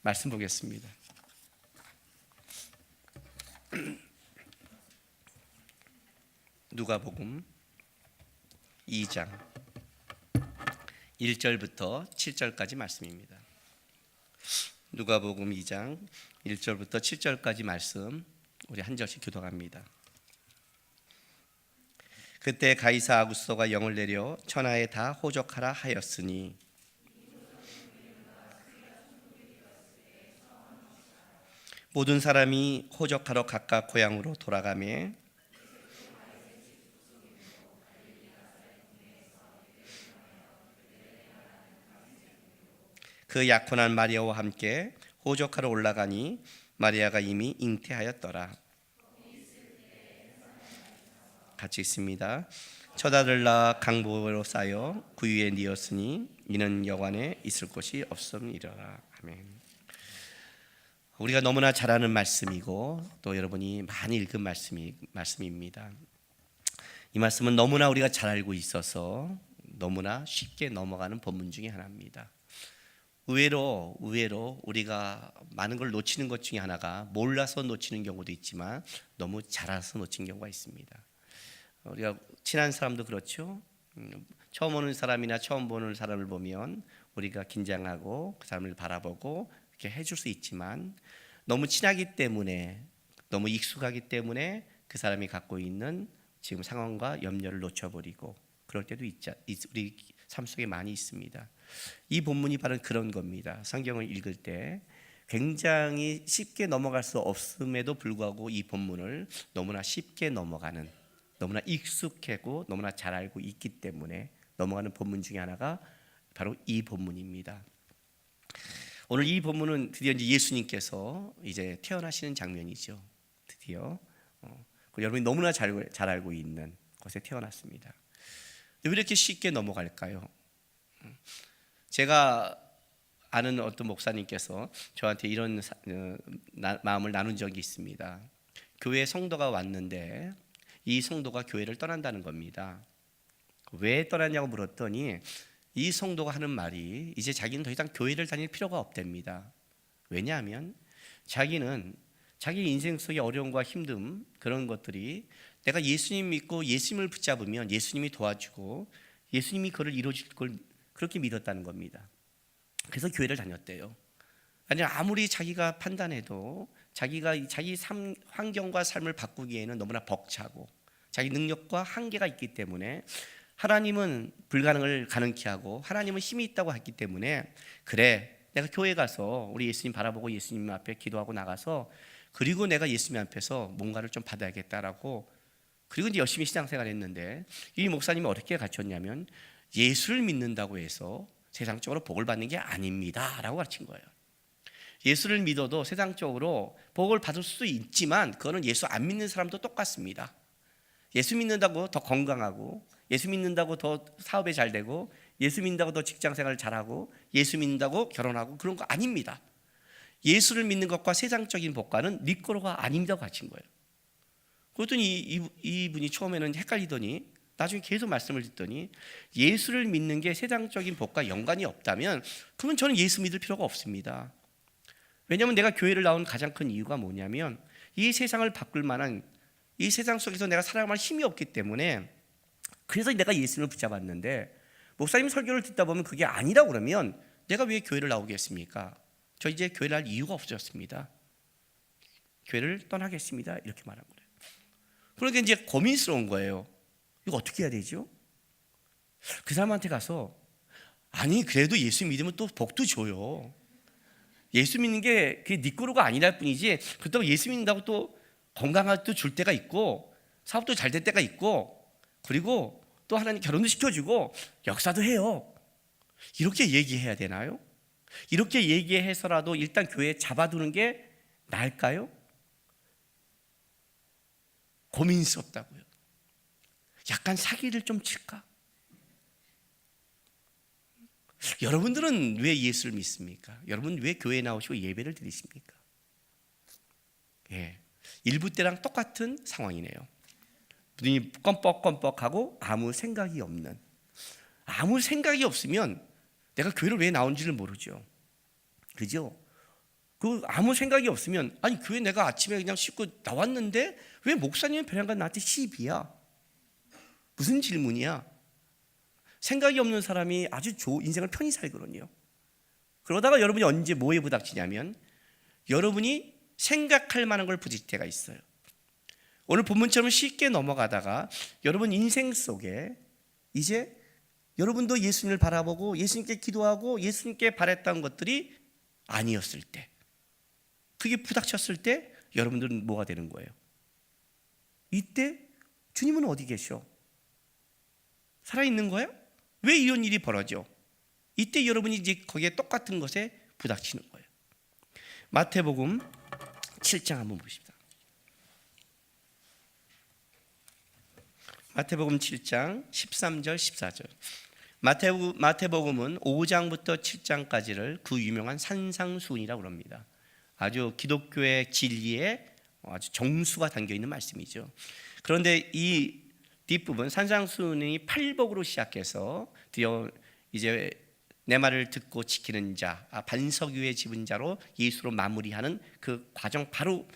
말씀 보겠습니다. 누가복음 2장 1절부터 7절까지 말씀입니다. 누가복음 2장 1절부터 7절까지 말씀 우리 한 절씩 교독합니다. 그때 가이사 아구스도가 영을 내려 천하에 다 호적하라 하였으니 모든 사람이 호적하러 각각 고향으로 돌아가매 그 약혼한 마리아와 함께 호적하러 올라가니 마리아가 이미 잉태하였더라. 같이 있습니다. 첫 아들 낳아 강보로 쌓여 구유에 뉘었으니 이는 여관에 있을 곳이 없음이러라. 아멘. 우리가 너무나 잘 아는 말씀이고 또 여러분이 많이 읽은 말씀입니다. 이 말씀은 너무나 우리가 잘 알고 있어서 너무나 쉽게 넘어가는 본문 중에 하나입니다. 의외로 우리가 많은 걸 놓치는 것 중에 하나가 몰라서 놓치는 경우도 있지만 너무 잘 알아서 놓친 경우가 있습니다. 우리가 친한 사람도 그렇죠. 처음 오는 사람이나 처음 보는 사람을 보면 우리가 긴장하고 그 사람을 바라보고 이렇게 해줄 수 있지만 너무 친하기 때문에 너무 익숙하기 때문에 그 사람이 갖고 있는 지금 상황과 염려를 놓쳐버리고 그럴 때도 우리 삶 속에 많이 있습니다. 이 본문이 바로 그런 겁니다. 성경을 읽을 때 굉장히 쉽게 넘어갈 수 없음에도 불구하고 이 본문을 너무나 쉽게 넘어가는, 너무나 익숙하고 너무나 잘 알고 있기 때문에 넘어가는 본문 중에 하나가 바로 이 본문입니다. 오늘 이 본문은 드디어 이제 예수님께서 이제 태어나시는 장면이죠. 드디어 여러분이 너무나 잘 알고 있는 곳에 태어났습니다. 왜 이렇게 쉽게 넘어갈까요? 제가 아는 어떤 목사님께서 저한테 이런 마음을 나눈 적이 있습니다. 교회 성도가 왔는데 이 성도가 교회를 떠난다는 겁니다. 왜 떠났냐고 물었더니 이 성도가 하는 말이 이제 자기는 더 이상 교회를 다닐 필요가 없답니다. 왜냐하면 자기는 자기 인생 속의 어려움과 힘듦 그런 것들이 내가 예수님 믿고 예수님을 붙잡으면 예수님이 도와주고 예수님이 그걸 이루어줄 걸 그렇게 믿었다는 겁니다. 그래서 교회를 다녔대요. 아니 아무리 자기가 판단해도 자기가 자기 환경과 삶을 바꾸기에는 너무나 벅차고 자기 능력과 한계가 있기 때문에 하나님은 불가능을 가능케 하고 하나님은 힘이 있다고 했기 때문에 그래 내가 교회 가서 우리 예수님 바라보고 예수님 앞에 기도하고 나가서 그리고 내가 예수님 앞에서 뭔가를 좀 받아야겠다라고 그리고 이제 열심히 신앙생활을 했는데 이 목사님이 어떻게 가르쳤냐면 예수를 믿는다고 해서 세상적으로 복을 받는 게 아닙니다 라고 가르친 거예요. 예수를 믿어도 세상적으로 복을 받을 수도 있지만 그거는 예수 안 믿는 사람도 똑같습니다. 예수 믿는다고 더 건강하고 예수 믿는다고 더 사업에 잘 되고 예수 믿는다고 더 직장생활을 잘하고 예수 믿는다고 결혼하고 그런 거 아닙니다. 예수를 믿는 것과 세상적인 복과는 니꼬로가 아닙니다고 가르친 거예요. 그랬더니 이분이 처음에는 헷갈리더니 나중에 계속 말씀을 듣더니 예수를 믿는 게 세상적인 복과 연관이 없다면 그러면 저는 예수 믿을 필요가 없습니다. 왜냐하면 내가 교회를 나온 가장 큰 이유가 뭐냐면 이 세상을 바꿀 만한 이 세상 속에서 내가 살아갈 힘이 없기 때문에 그래서 내가 예수님을 붙잡았는데 목사님 설교를 듣다 보면 그게 아니라고 그러면 내가 왜 교회를 나오겠습니까? 저 이제 교회를 할 이유가 없어졌습니다. 교회를 떠나겠습니다. 이렇게 말한 거예요. 그러니까 이제 고민스러운 거예요. 이거 어떻게 해야 되죠? 그 사람한테 가서 아니 그래도 예수 믿으면 또 복도 줘요. 예수 믿는 게 그게 네 거로가 아니랄 뿐이지 그렇다고 예수 믿는다고 또 건강할 때 줄 때가 있고 사업도 잘 될 때가 있고 그리고 또 하나님 결혼도 시켜주고 역사도 해요. 이렇게 얘기해야 되나요? 이렇게 얘기해서라도 일단 교회에 잡아두는 게 나을까요? 고민스럽다고요. 약간 사기를 좀 칠까? 여러분들은 왜 예수를 믿습니까? 여러분 왜 교회에 나오시고 예배를 드리십니까? 예, 일부 때랑 똑같은 상황이네요. 눈이 껌뻑껌뻑하고 아무 생각이 없는, 아무 생각이 없으면 내가 교회를 왜 나온지를 모르죠. 그죠? 그 아무 생각이 없으면, 아니 교회 내가 아침에 그냥 씻고 나왔는데 왜 목사님 배령가 나한테 시비야? 무슨 질문이야? 생각이 없는 사람이 아주 인생을 편히 살거든요. 그러다가 여러분이 언제 뭐에 부닥치냐면 여러분이 생각할 만한 걸 부딪힐 때가 있어요. 오늘 본문처럼 쉽게 넘어가다가 여러분 인생 속에 이제 여러분도 예수님을 바라보고 예수님께 기도하고 예수님께 바랬던 것들이 아니었을 때, 그게 부닥쳤을 때 여러분들은 뭐가 되는 거예요? 이때 주님은 어디 계셔? 살아있는 거야? 왜 이런 일이 벌어져? 이때 여러분이 이제 거기에 똑같은 것에 부닥치는 거예요. 마태복음 7장 한번 보십시다. 마태복음 7장 13절 14절. 마태복음은 5장부터 7장까지를 그 유명한 산상수훈이라고 합니다. 아주 기독교의 진리에 아주 정수가 담겨 있는 말씀이죠. 그런데 이 뒷부분 산상수훈이 팔복으로 시작해서 드디어 이제 내 말을 듣고 지키는 자, 반석 위에 집은 자로 예수로 마무리하는 그 과정 바로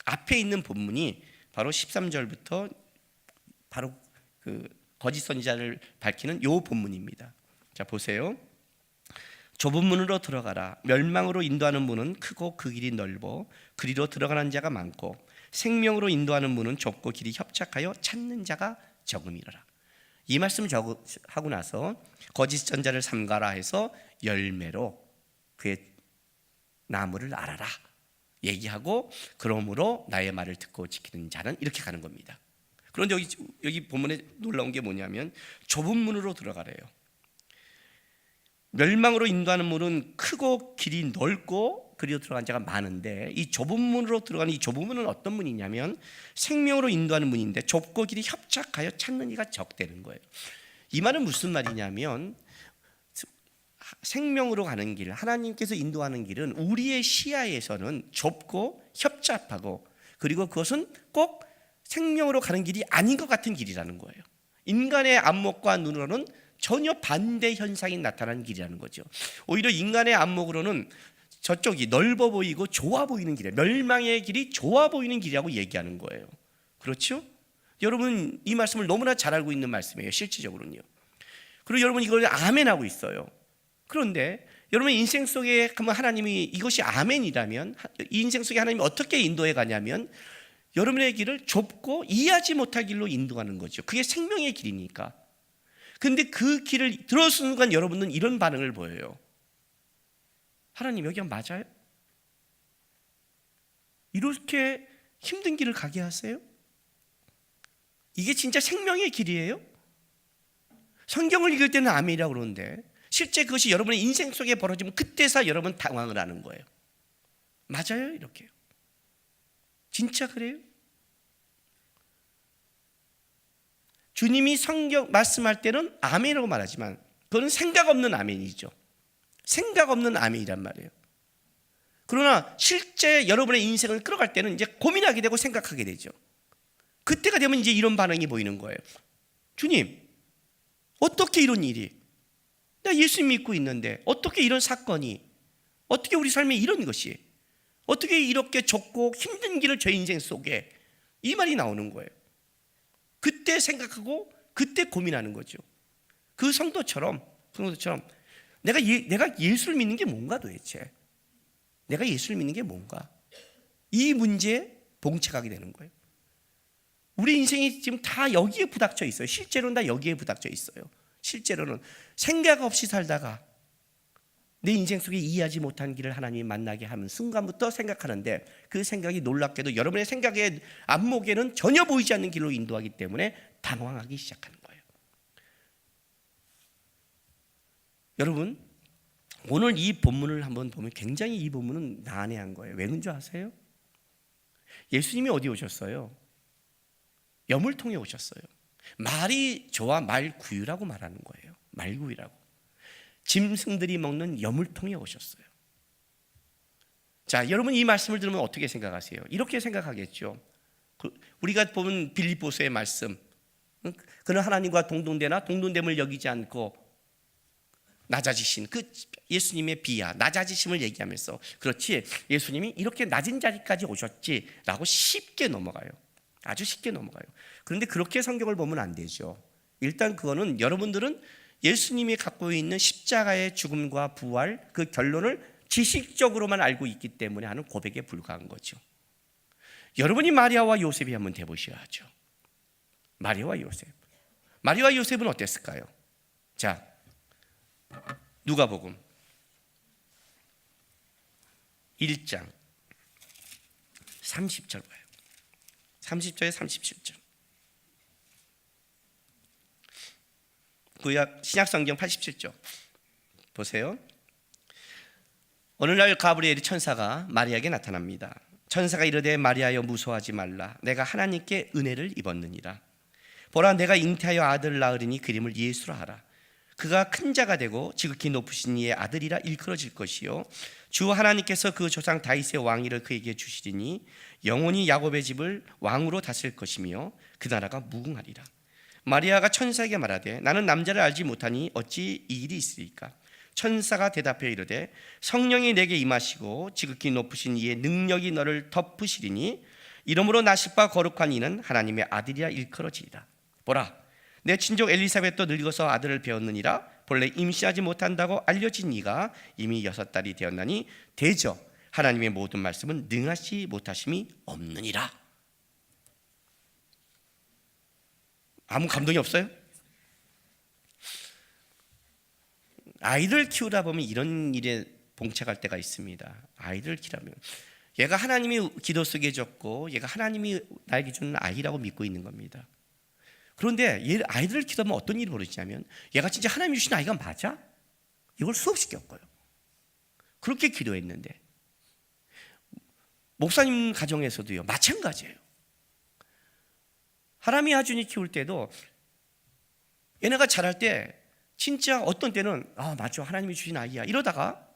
앞에 있는 본문이 바로 13절부터 바로 그 거짓 선지자를 밝히는 요 본문입니다. 자 보세요. 좁은 문으로 들어가라. 멸망으로 인도하는 문은 크고 그 길이 넓어 그리로 들어가는 자가 많고 생명으로 인도하는 문은 좁고 길이 협착하여 찾는 자가 적음이라. 이 말씀 하고 나서 거짓 선자를 삼가라 해서 열매로 그의 나무를 알아라 얘기하고 그러므로 나의 말을 듣고 지키는 자는 이렇게 가는 겁니다. 그런데 여기 본문에 놀라운 게 뭐냐면 좁은 문으로 들어가래요. 멸망으로 인도하는 문은 크고 길이 넓고 그리로 들어간 자가 많은데 이 좁은 문으로 들어가는 이 좁은 문은 어떤 문이냐면 생명으로 인도하는 문인데 좁고 길이 협착하여 찾는 이가 적대는 거예요. 이 말은 무슨 말이냐면 생명으로 가는 길, 하나님께서 인도하는 길은 우리의 시야에서는 좁고 협잡하고 그리고 그것은 꼭 생명으로 가는 길이 아닌 것 같은 길이라는 거예요. 인간의 안목과 눈으로는 전혀 반대 현상이 나타나는 길이라는 거죠. 오히려 인간의 안목으로는 저쪽이 넓어 보이고 좋아 보이는 길이에요. 멸망의 길이 좋아 보이는 길이라고 얘기하는 거예요. 그렇죠? 여러분 이 말씀을 너무나 잘 알고 있는 말씀이에요. 실질적으로는요. 그리고 여러분 이걸 아멘하고 있어요. 그런데 여러분 인생 속에 그러면 하나님이 이것이 아멘이라면 이 인생 속에 하나님이 어떻게 인도해 가냐면 여러분의 길을 좁고 이해하지 못할 길로 인도하는 거죠. 그게 생명의 길이니까. 근데 그 길을 들어서는 순간 여러분은 이런 반응을 보여요. 하나님 여기가 맞아요? 이렇게 힘든 길을 가게 하세요? 이게 진짜 생명의 길이에요? 성경을 읽을 때는 아멘이라고 그러는데 실제 그것이 여러분의 인생 속에 벌어지면 그때서 여러분 당황을 하는 거예요. 맞아요? 이렇게요. 진짜 그래요? 주님이 성경 말씀할 때는 아멘이라고 말하지만 그건 생각 없는 아멘이죠. 생각 없는 아멘이란 말이에요. 그러나 실제 여러분의 인생을 끌어갈 때는 이제 고민하게 되고 생각하게 되죠. 그때가 되면 이제 이런 반응이 보이는 거예요. 주님, 어떻게 이런 일이? 나 예수 믿고 있는데 어떻게 이런 사건이? 어떻게 우리 삶에 이런 것이? 어떻게 이렇게 좁고 힘든 길을 제 인생 속에? 이 말이 나오는 거예요. 그때 생각하고 그때 고민하는 거죠. 그 성도처럼 내가 예수를 믿는 게 뭔가 도대체? 내가 예수를 믿는 게 뭔가? 이 문제에 봉착하게 되는 거예요. 우리 인생이 지금 다 여기에 부닥쳐 있어요. 실제로는 다 여기에 부닥쳐 있어요. 실제로는 생각 없이 살다가 내 인생 속에 이해하지 못한 길을 하나님이 만나게 하는 순간부터 생각하는데 그 생각이 놀랍게도 여러분의 생각의 안목에는 전혀 보이지 않는 길로 인도하기 때문에 당황하기 시작하는 거예요. 여러분 오늘 이 본문을 한번 보면 굉장히 이 본문은 난해한 거예요. 왜 그런 줄 아세요? 예수님이 어디 오셨어요? 염을 통해 오셨어요. 말이 저와 말구유라고 말하는 거예요. 말구유라고. 짐승들이 먹는 염을 통해 오셨어요. 자, 여러분 이 말씀을 들으면 어떻게 생각하세요? 이렇게 생각하겠죠. 우리가 보면 빌립보서의 말씀, 그는 하나님과 동등되나 동등됨을 여기지 않고 낮아지신 그 예수님의 비하, 낮아지심을 얘기하면서 그렇지 예수님이 이렇게 낮은 자리까지 오셨지라고 쉽게 넘어가요. 아주 쉽게 넘어가요. 그런데 그렇게 성경을 보면 안 되죠. 일단 그거는 여러분들은 예수님이 갖고 있는 십자가의 죽음과 부활 그 결론을 지식적으로만 알고 있기 때문에 하는 고백에 불과한 거죠. 여러분이 마리아와 요셉이 한번 돼보셔야죠. 마리아와 요셉. 마리아와 요셉은 어땠을까요? 자, 누가복음 1장 30절 봐요. 30절에 37절. 구약 신약성경 87쪽 보세요. 어느 날 가브리엘이 천사가 마리아에게 나타납니다. 천사가 이르되 마리아여 무서워하지 말라. 내가 하나님께 은혜를 입었느니라. 보라 내가 잉태하여 아들을 낳으리니 그림을 예수라 하라. 그가 큰 자가 되고 지극히 높으신 이의 아들이라 일컬어질 것이요 주 하나님께서 그 조상 다윗의 왕위를 그에게 주시리니 영원히 야곱의 집을 왕으로 다스릴 것이며 그 나라가 무궁하리라. 마리아가 천사에게 말하되 나는 남자를 알지 못하니 어찌 이 일이 있으리까? 천사가 대답하여 이르되 성령이 내게 임하시고 지극히 높으신 이의 능력이 너를 덮으시리니 이러므로 나실 바 거룩한 이는 하나님의 아들이라 일컬어지리라. 보라 내 친족 엘리사벳도 늙어서 아들을 배웠느니라. 본래 임신하지 못한다고 알려진 이가 이미 6달이 되었나니 대저 하나님의 모든 말씀은 능하시 못하심이 없느니라. 아무 감동이 없어요? 아이를 키우다 보면 이런 일에 봉착할 때가 있습니다. 아이를 키우면 얘가 하나님이 기도 쓰게 해줬고 얘가 하나님이 나에게 주는 아이라고 믿고 있는 겁니다. 그런데 얘 아이들을 키우면 어떤 일이 벌어지냐면 얘가 진짜 하나님이 주신 아이가 맞아? 이걸 수없이 겪어요. 그렇게 기도했는데 목사님 가정에서도요 마찬가지예요. 하람이 하준이 키울 때도 얘네가 자랄 때 진짜 어떤 때는 맞죠 하나님이 주신 아이야 이러다가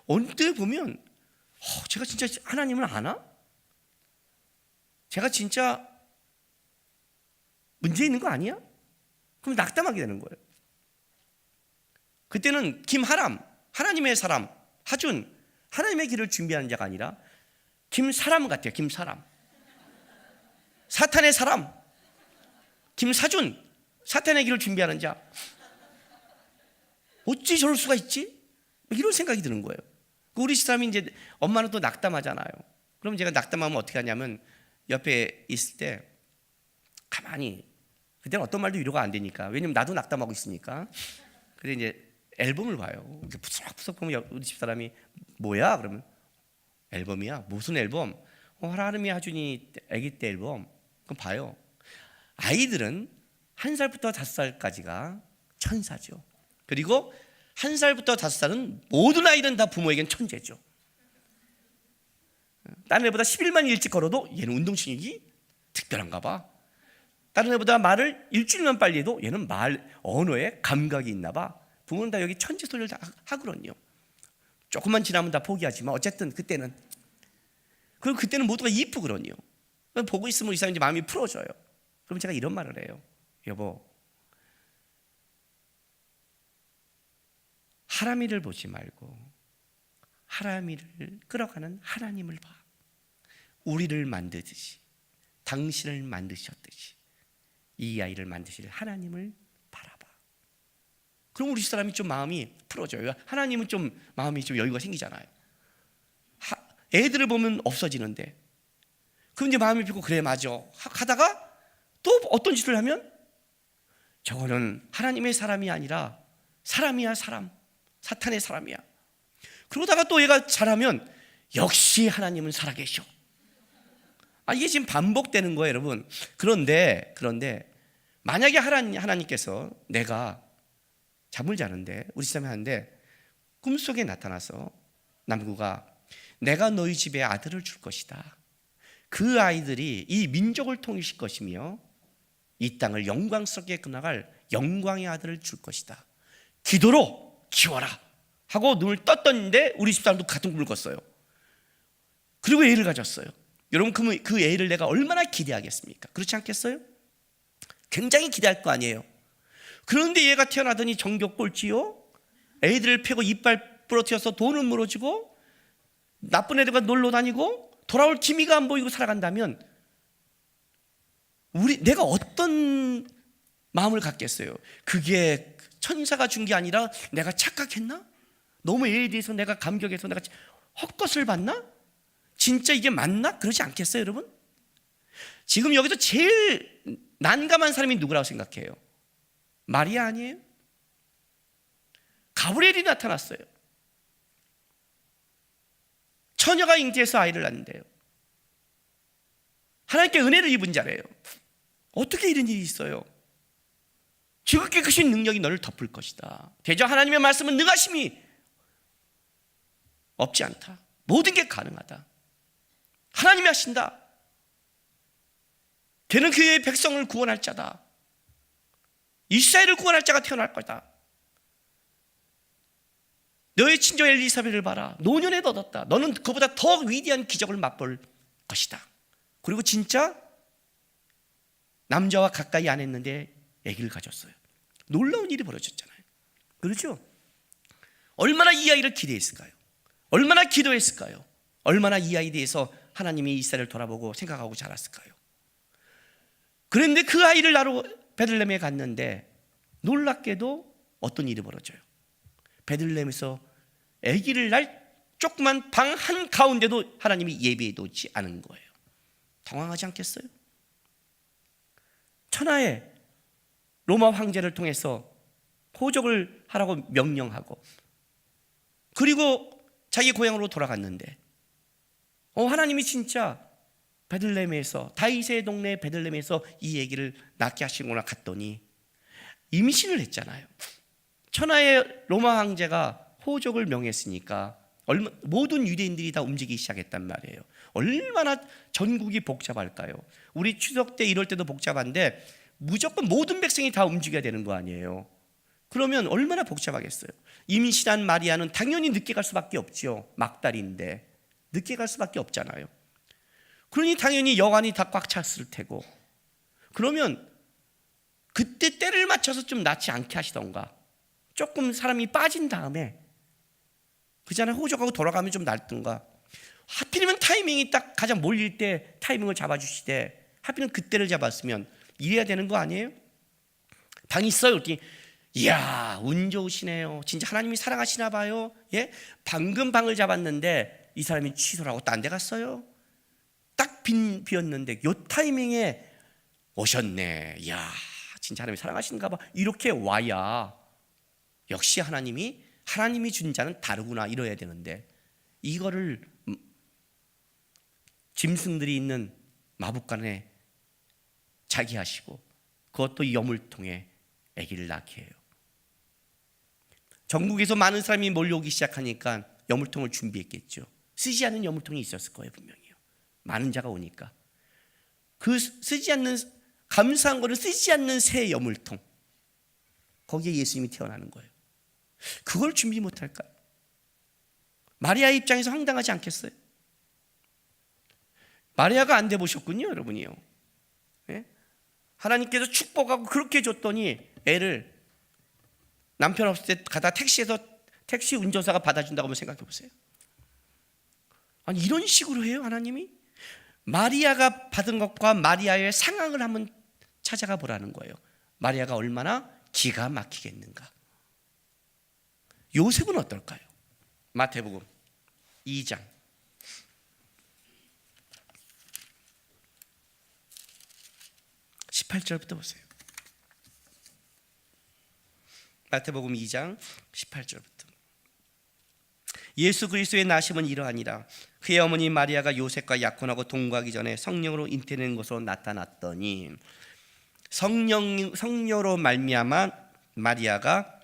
어느 때 보면 제가 진짜 하나님을 아나? 제가 진짜 문제 있는 거 아니야? 그럼 낙담하게 되는 거예요. 그때는 김하람, 하나님의 사람, 하준, 하나님의 길을 준비하는 자가 아니라 김사람 같아요. 김사람, 사탄의 사람, 김사준, 사탄의 길을 준비하는 자. 어찌 저럴 수가 있지? 이런 생각이 드는 거예요. 우리 사람이 이제 엄마는 또 낙담하잖아요. 그럼 제가 낙담하면 어떻게 하냐면 옆에 있을 때 가만히 그때는 어떤 말도 위로가 안 되니까 왜냐면 나도 낙담하고 있으니까 그래서 이제 앨범을 봐요. 푸석푸석 보면 우리 집사람이 뭐야? 그러면 앨범이야? 무슨 앨범? 하람이 하준이 아기 때 앨범. 그럼 봐요. 아이들은 1살부터 5살까지가 천사죠. 그리고 1살부터 5살은 모든 아이들은 다 부모에겐 천재죠. 다른 애보다 10일만 일찍 걸어도 얘는 운동신경이 특별한가 봐. 다른 애보다 말을 일주일만 빨리 해도 얘는 말 언어에 감각이 있나 봐. 부모는 다 여기 천재 소리를 다 하거든요. 조금만 지나면 다 포기하지만 어쨌든 그때는 그리고 그때는 모두가 이쁘거든요. 보고 있으면 이 사람이 이제 마음이 풀어져요. 그럼 제가 이런 말을 해요. 여보, 하람이를 보지 말고 하람이를 끌어가는 하나님을 봐. 우리를 만드듯이 당신을 만드셨듯이 이 아이를 만드실 하나님을 바라봐. 그럼 우리 사람이 좀 마음이 풀어져요. 하나님은 좀 마음이 좀 여유가 생기잖아요. 애들을 보면 없어지는데 그럼 이제 마음이 비고 그래 맞아 하다가 또 어떤 짓을 하면 저거는 하나님의 사람이 아니라 사람이야 사람. 사탄의 사람이야. 그러다가 또 얘가 잘하면 역시 하나님은 살아계셔. 이게 지금 반복되는 거예요 여러분. 그런데 만약에 하나님께서 내가 잠을 자는데 우리 집사람이 하는데 꿈속에 나타나서 남구가 내가 너희 집에 아들을 줄 것이다. 그 아이들이 이 민족을 통일시킬 것이며 이 땅을 영광스럽게 끌어나갈 영광의 아들을 줄 것이다. 기도로 키워라 하고 눈을 떴던데 우리 집사람도 같은 꿈을 꿨어요. 그리고 애를 가졌어요. 여러분 그 애를 내가 얼마나 기대하겠습니까? 그렇지 않겠어요? 굉장히 기대할 거 아니에요. 그런데 얘가 태어나더니 정교 꼴찌요. 애들을 패고 이빨 부러뜨려서 돈을 물어주고 나쁜 애들과 놀러 다니고 돌아올 기미가 안 보이고 살아간다면 내가 어떤 마음을 갖겠어요? 그게 천사가 준 게 아니라 내가 착각했나? 너무 애에 대해서 내가 감격해서 내가 헛것을 봤나? 진짜 이게 맞나? 그러지 않겠어요, 여러분? 지금 여기서 제일 난감한 사람이 누구라고 생각해요? 마리아 아니에요? 가브리엘이 나타났어요. 처녀가 잉태해서 아이를 낳는데요. 하나님께 은혜를 입은 자래요. 어떻게 이런 일이 있어요? 지극히 크신 능력이 너를 덮을 것이다. 대저 하나님의 말씀은 능하심이 없지 않다. 모든 게 가능하다. 하나님이 하신다. 걔는 그의 백성을 구원할 자다. 이스라엘을 구원할 자가 태어날 거다. 너의 친조 엘리사벳을 봐라. 노년에 얻었다. 너는 그보다 더 위대한 기적을 맛볼 것이다. 그리고 진짜 남자와 가까이 안 했는데 아기를 가졌어요. 놀라운 일이 벌어졌잖아요. 그렇죠? 얼마나 이 아이를 기대했을까요? 얼마나 기도했을까요? 얼마나 이 아이에 대해서 하나님이 이스라엘을 돌아보고 생각하고 자랐을까요? 그런데 그 아이를 낳으러 베들레헴에 갔는데 놀랍게도 어떤 일이 벌어져요? 베들레헴에서 아기를 낳을 조그만 방 한가운데도 하나님이 예비해 두지 않은 거예요. 당황하지 않겠어요? 천하의 로마 황제를 통해서 호적을 하라고 명령하고 그리고 자기 고향으로 돌아갔는데 하나님이 진짜 베들레헴에서 다윗의 동네 베들레헴에서 이 얘기를 낳게 하시구나 갔더니 임신을 했잖아요. 천하의 로마 황제가 호적을 명했으니까 모든 유대인들이 다 움직이기 시작했단 말이에요. 얼마나 전국이 복잡할까요? 우리 추석 때 이럴 때도 복잡한데 무조건 모든 백성이 다 움직여야 되는 거 아니에요. 그러면 얼마나 복잡하겠어요. 임신한 마리아는 당연히 늦게 갈 수밖에 없죠. 막달인데 늦게 갈 수밖에 없잖아요. 그러니 당연히 여관이 다 꽉 찼을 테고 그러면 그때 때를 맞춰서 좀 낳지 않게 하시던가 조금 사람이 빠진 다음에 그잖아요. 호적하고 돌아가면 좀 낫던가 하필이면 타이밍이 딱 가장 몰릴 때 타이밍을 잡아주시되 하필이면 그때를 잡았으면 이래야 되는 거 아니에요? 방이 있어요. 그랬더니 이야 운 좋으시네요. 진짜 하나님이 사랑하시나 봐요. 예? 방금 방을 잡았는데 이 사람이 취소를 하고 딴 데 갔어요. 딱 비었는데 요 타이밍에 오셨네. 이야 진짜 하나님이 사랑하시는가 봐. 이렇게 와야 역시 하나님이 준 자는 다르구나 이래야 되는데 이거를 짐승들이 있는 마북간에 자기 하시고 그것도 여물통에 아기를 낳게 해요. 전국에서 많은 사람이 몰려오기 시작하니까 여물통을 준비했겠죠. 쓰지 않는 여물통이 있었을 거예요. 분명히요. 많은 자가 오니까 그 쓰지 않는 감사한 거를 쓰지 않는 새 여물통 거기에 예수님이 태어나는 거예요. 그걸 준비 못할까요? 마리아의 입장에서 황당하지 않겠어요? 마리아가 안 돼 보셨군요, 여러분이요. 네? 하나님께서 축복하고 그렇게 줬더니 애를 남편 없을 때 가다 택시에서 택시 운전사가 받아준다고 한번 생각해 보세요. 아니 이런 식으로 해요, 하나님이? 마리아가 받은 것과 마리아의 상황을 한번 찾아가 보라는 거예요. 마리아가 얼마나 기가 막히겠는가. 요셉은 어떨까요? 마태복음 2장 18절부터 보세요. 마태복음 2장 18절부터. 예수 그리스도의 나심은 이러하니라. 그의 어머니 마리아가 요셉과 약혼하고 동거하기 전에 성령으로 잉태된 것으로 나타났더니 성녀로 말미암아 마리아가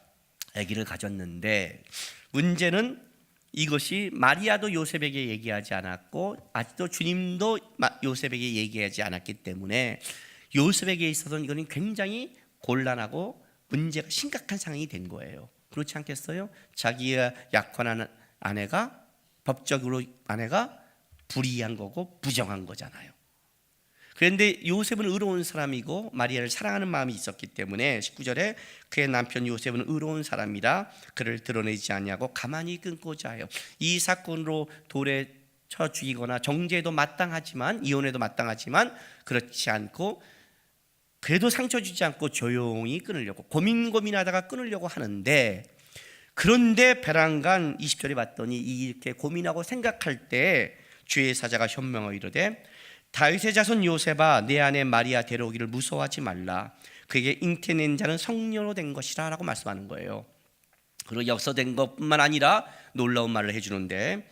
아기를 가졌는데 문제는 이것이 마리아도 요셉에게 얘기하지 않았고 아직도 주님도 요셉에게 얘기하지 않았기 때문에 요셉에게 있어서는 이거는 굉장히 곤란하고 문제가 심각한 상황이 된 거예요. 그렇지 않겠어요? 자기가 약혼한 아내가 법적으로 아내가 불이한 거고 부정한 거잖아요. 그런데 요셉은 의로운 사람이고 마리아를 사랑하는 마음이 있었기 때문에 19절에 그의 남편 요셉은 의로운 사람이라 그를 드러내지 아니하고 가만히 끊고자 하여. 이 사건으로 돌에 쳐 죽이거나 정죄도 마땅하지만, 이혼해도 마땅하지만 그렇지 않고 그래도 상처 주지 않고 조용히 끊으려고 고민하다가 끊으려고 하는데, 그런데 베란간 20절에 봤더니 이렇게 고민하고 생각할 때 주의 사자가 현명하여 이르되 다윗의 자손 요셉아, 내 아내 마리아 데려오기를 무서워하지 말라. 그에게 잉태낸 자는 성녀로 된 것이라 라고 말씀하는 거예요. 그리고 역서된 것뿐만 아니라 놀라운 말을 해주는데,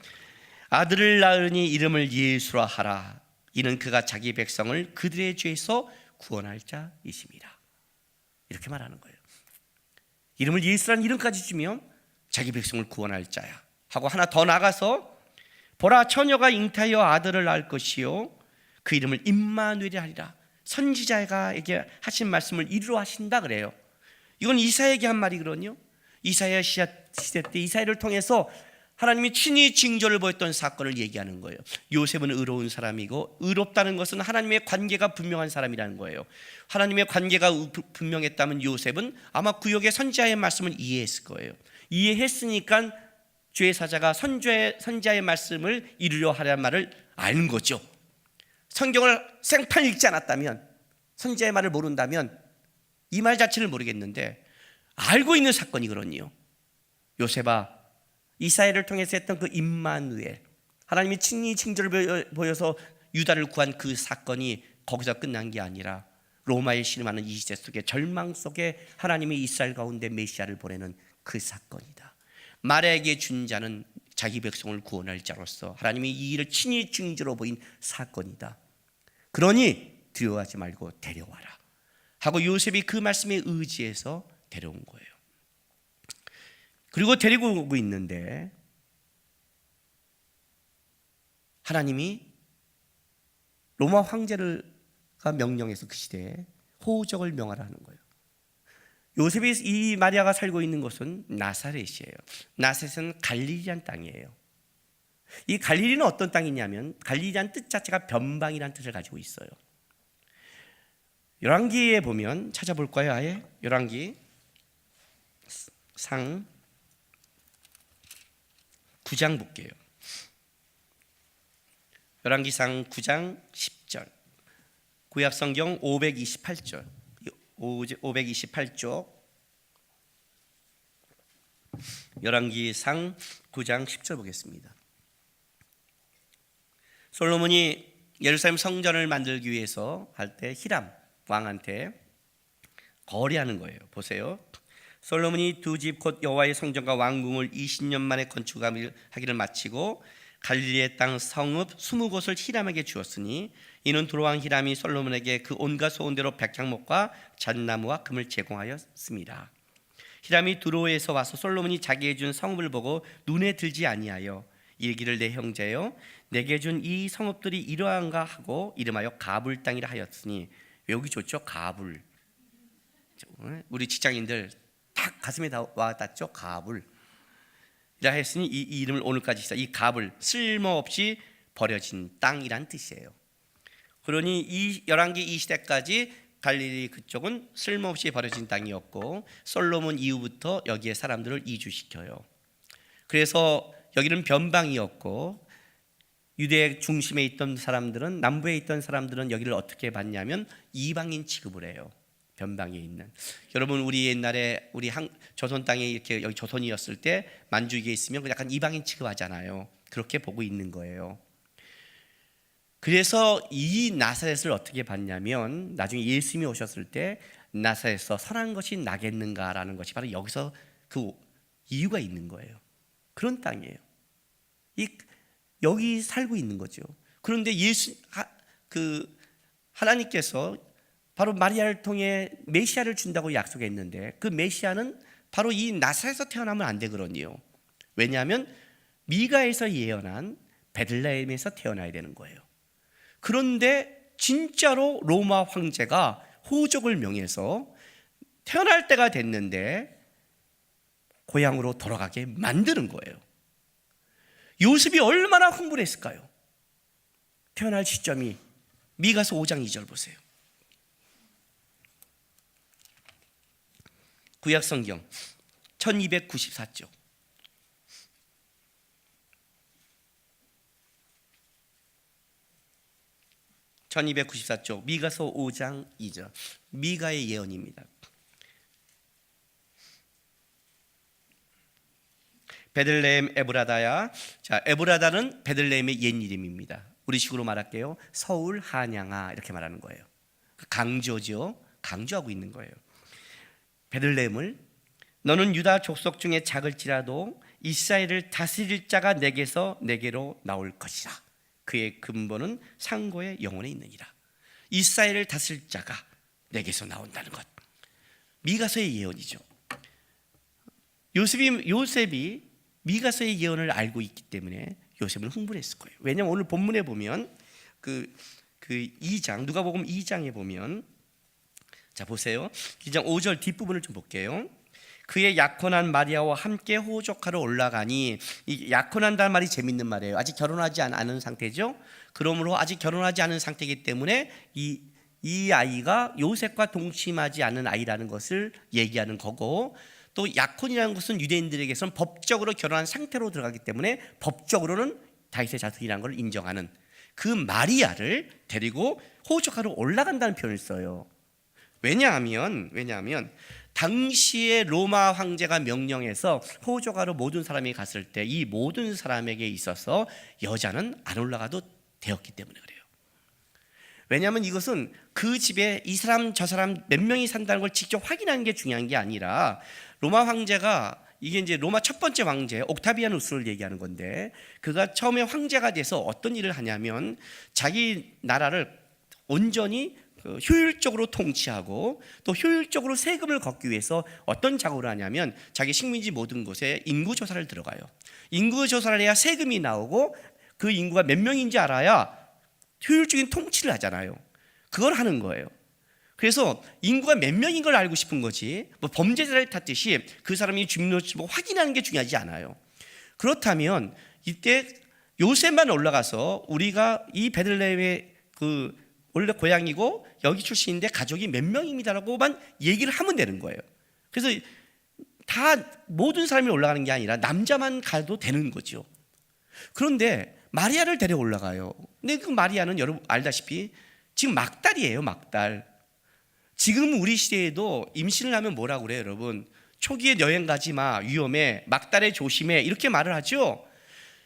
아들을 낳으니 이름을 예수라 하라. 이는 그가 자기 백성을 그들의 죄에서 구원할 자이심이라. 이렇게 말하는 거예요. 이름을 예수라는 이름까지 주면 자기 백성을 구원할 자야 하고, 하나 더 나가서 보라, 처녀가 잉태하여 아들을 낳을 것이요 그 이름을 임마누엘이라 하리라. 선지자에게 하신 말씀을 이루어 하신다 그래요. 이건 이사야에게 한 말이거든요. 이사야 시대 때 이사야를 통해서 하나님이 친히 징조를 보였던 사건을 얘기하는 거예요. 요셉은 의로운 사람이고, 의롭다는 것은 하나님의 관계가 분명한 사람이라는 거예요. 하나님의 관계가 분명했다면 요셉은 아마 구약의 선지자의 말씀을 이해했을 거예요. 이해했으니까 주의 사자가 선지자의 말씀을 이루려 하려는 말을 아는 거죠. 성경을 생판 읽지 않았다면, 선지자의 말을 모른다면 이 말 자체를 모르겠는데 알고 있는 사건이거든요. 요셉아, 이사야를 통해서 했던 그 임마누엘, 하나님이 친히 징조를 보여서 유다를 구한 그 사건이 거기서 끝난 게 아니라 로마에 신음하는 이 시대 속에, 절망 속에 하나님이 이스라엘 가운데 메시아를 보내는 그 사건이다. 마리아에게 준 자는 자기 백성을 구원할 자로서 하나님이 이 일을 친히 징조로 보인 사건이다. 그러니 두려워하지 말고 데려와라 하고 요셉이 그 말씀에 의지해서 데려온 거예요. 그리고 데리고 오고 있는데 하나님이 로마 황제가 명령해서 그 시대에 호적을 명하라 하는 거예요. 요셉이, 이 마리아가 살고 있는 곳은 나사렛이에요. 나사렛은 갈릴리란 땅이에요. 이 갈릴리는 어떤 땅이냐면, 갈릴리란 뜻 자체가 변방이라는 뜻을 가지고 있어요. 열왕기에 보면, 찾아볼까요? 아예 열왕기 상 9장 볼게요. 열왕기상 9장 10절, 구약성경 528절, 528쪽, 열왕기상 9장 10절 보겠습니다. 솔로몬이 예루살렘 성전을 만들기 위해서 할 때 히람 왕한테 거래하는 거예요. 보세요. 솔로몬이 두 집 곧 여호와의 성전과 왕궁을 20년 만에 건축하기를 마치고 갈릴리의 땅 성읍 20곳을 히람에게 주었으니, 이는 두로왕 히람이 솔로몬에게 그 온갖 소원대로 백향목과 잣나무와 금을 제공하였습니다. 히람이 두로에서 와서 솔로몬이 자기에게 준 성읍을 보고 눈에 들지 아니하여 이르기를, 내 형제여, 내게 준 이 성읍들이 이러한가 하고 이름하여 가불 땅이라 하였으니, 외우기 좋죠? 가불. 우리 직장인들 딱 가슴에 와 닿죠? 가불. 이라 했으니 이 이름을 오늘까지 써. 이 가불, 쓸모없이 버려진 땅이란 뜻이에요. 그러니 이 열왕기 이 시대까지 갈릴리 그쪽은 쓸모없이 버려진 땅이었고, 솔로몬 이후부터 여기에 사람들을 이주시켜요. 그래서 여기는 변방이었고, 유대 중심에 있던 사람들은, 남부에 있던 사람들은 여기를 어떻게 봤냐면 이방인 취급을 해요. 변방에 있는. 여러분, 우리 옛날에 우리 조선 땅에 이렇게 여기 조선이었을 때 만주에 있으면 약간 이방인 취급하잖아요. 그렇게 보고 있는 거예요. 그래서 이 나사렛을 어떻게 봤냐면, 나중에 예수님이 오셨을 때 나사렛에서 선한 것이 나겠는가라는 것이 바로 여기서 그 이유가 있는 거예요. 그런 땅이에요. 여기 살고 있는 거죠. 그런데 하나님께서 바로 마리아를 통해 메시아를 준다고 약속했는데, 그 메시아는 바로 이 나사렛에서 태어나면 안 되거든요. 왜냐하면 미가에서 예언한 베들레헴에서 태어나야 되는 거예요. 그런데 진짜로 로마 황제가 호적을 명해서 태어날 때가 됐는데 고향으로 돌아가게 만드는 거예요. 요셉이 얼마나 흥분했을까요? 태어날 시점이 미가서 5장 2절 보세요. 구약성경 1294쪽. (1294쪽) 미가서 5장 2절. 미가의 예언입니다. 베들레헴 에브라다야. 자, 에브라다는 베들레헴의 옛 이름입니다. 우리식으로 말할게요. 서울 한양아 이렇게 말하는 거예요. 강조죠. 강조하고 있는 거예요. 베들레헴을 너는 유다 족속 중에 작을지라도 이스라엘을 다스릴 자가 내게로 나올 것이라. 그의 근본은 상고의 영혼에 있느니라. 이스라엘을 다스릴 자가 내게서 나온다는 것. 미가서의 예언이죠. 요셉이 미가서의 예언을 알고 있기 때문에 요셉은 흥분했을 거예요. 왜냐하면 오늘 본문에 보면 그 2장, 누가복음 2장에 보면, 자 보세요. 2장 5절 뒷부분을 좀 볼게요. 그의 약혼한 마리아와 함께 호적하러 올라가니, 이 약혼한다는 말이 재밌는 말이에요. 아직 결혼하지 않은 상태죠. 그러므로 아직 결혼하지 않은 상태이기 때문에 이 아이가 요셉과 동침하지 않은 아이라는 것을 얘기하는 거고, 또 약혼이라는 것은 유대인들에게서는 법적으로 결혼한 상태로 들어가기 때문에 법적으로는 다윗의 자손이라는 걸 인정하는 그 마리아를 데리고 호적하러 올라간다는 표현을 써요. 왜냐하면 당시에 로마 황제가 명령해서 호적하러 모든 사람이 갔을 때 이 모든 사람에게 있어서 여자는 안 올라가도 되었기 때문에 그래요. 왜냐하면 이것은 그 집에 이 사람 저 사람 몇 명이 산다는 걸 직접 확인하는 게 중요한 게 아니라, 로마 황제가, 이게 이제 로마 첫 번째 황제 옥타비아누스를 얘기하는 건데, 그가 처음에 황제가 돼서 어떤 일을 하냐면 자기 나라를 온전히 효율적으로 통치하고 또 효율적으로 세금을 걷기 위해서 어떤 작업을 하냐면 자기 식민지 모든 곳에 인구조사를 들어가요. 인구조사를 해야 세금이 나오고 그 인구가 몇 명인지 알아야 효율적인 통치를 하잖아요. 그걸 하는 거예요. 그래서 인구가 몇 명인 걸 알고 싶은 거지, 뭐 범죄자를 탔듯이 그 사람이 주민등록증을 확인하는 게 중요하지 않아요. 그렇다면 이때 요셉만 올라가서 우리가 이 베들레헴의 그 원래 고향이고 여기 출신인데 가족이 몇 명입니다라고만 얘기를 하면 되는 거예요. 그래서 다 모든 사람이 올라가는 게 아니라 남자만 가도 되는 거죠. 그런데 마리아를 데려 올라가요. 근데 그 마리아는 여러분 알다시피 지금 막달이에요. 막달. 지금 우리 시대에도 임신을 하면 뭐라고 그래요, 여러분? 초기에 여행 가지 마, 위험해, 막달에 조심해, 이렇게 말을 하죠.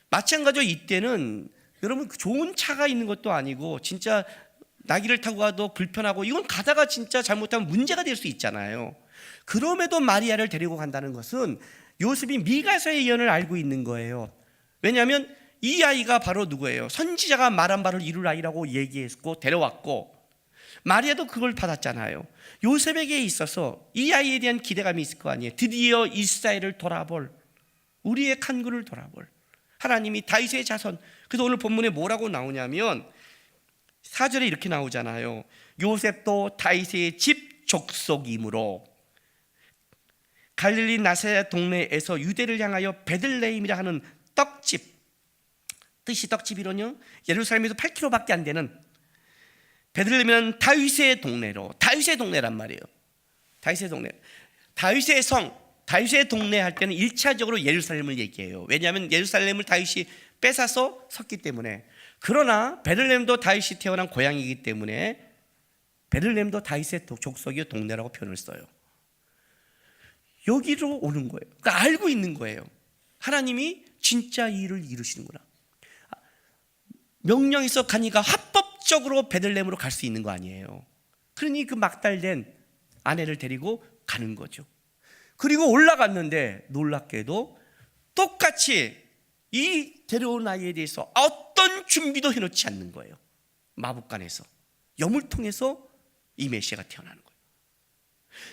마찬가지로 이때는 여러분 좋은 차가 있는 것도 아니고 진짜 나귀를 타고 가도 불편하고, 이건 가다가 진짜 잘못하면 문제가 될 수 있잖아요. 그럼에도 마리아를 데리고 간다는 것은 요셉이 미가서의 예언을 알고 있는 거예요. 왜냐하면 이 아이가 바로 누구예요? 선지자가 말한 바를 이룰 아이라고 얘기했고 데려왔고, 마리아도 그걸 받았잖아요. 요셉에게 있어서 이 아이에 대한 기대감이 있을 거 아니에요. 드디어 이스라엘을 돌아볼, 우리의 간구를 돌아볼 하나님이 다윗의 자손. 그래서 오늘 본문에 뭐라고 나오냐면 4절에 이렇게 나오잖아요. 요셉도 다윗의 집 족속이므로 갈릴리 나사렛 동네에서 유대를 향하여 베들레헴이라 하는 떡집, 뜻이 떡집이로요, 예루살렘에서 8km밖에 안 되는 베들레헴은 다윗의 동네로, 다윗의 동네란 말이에요. 다윗의 동네, 다윗의 성, 다윗의 동네 할 때는 1차적으로 예루살렘을 얘기해요. 왜냐하면 예루살렘을 다윗이 뺏어서 섰기 때문에. 그러나 베들레헴도 다윗이 태어난 고향이기 때문에 베들레헴도 다윗의 족속의 동네라고 표현을 써요. 여기로 오는 거예요. 그러니까 알고 있는 거예요. 하나님이 진짜 이 일을 이루시는구나. 명령해서 가니까 합법적으로 베들레헴으로 갈 수 있는 거 아니에요. 그러니 그 막달된 아내를 데리고 가는 거죠. 그리고 올라갔는데 놀랍게도 똑같이 이 데려온 아이에 대해서 어떤 준비도 해놓지 않는 거예요. 마법관에서, 염을 통해서 이 메시아가 태어나는 거예요.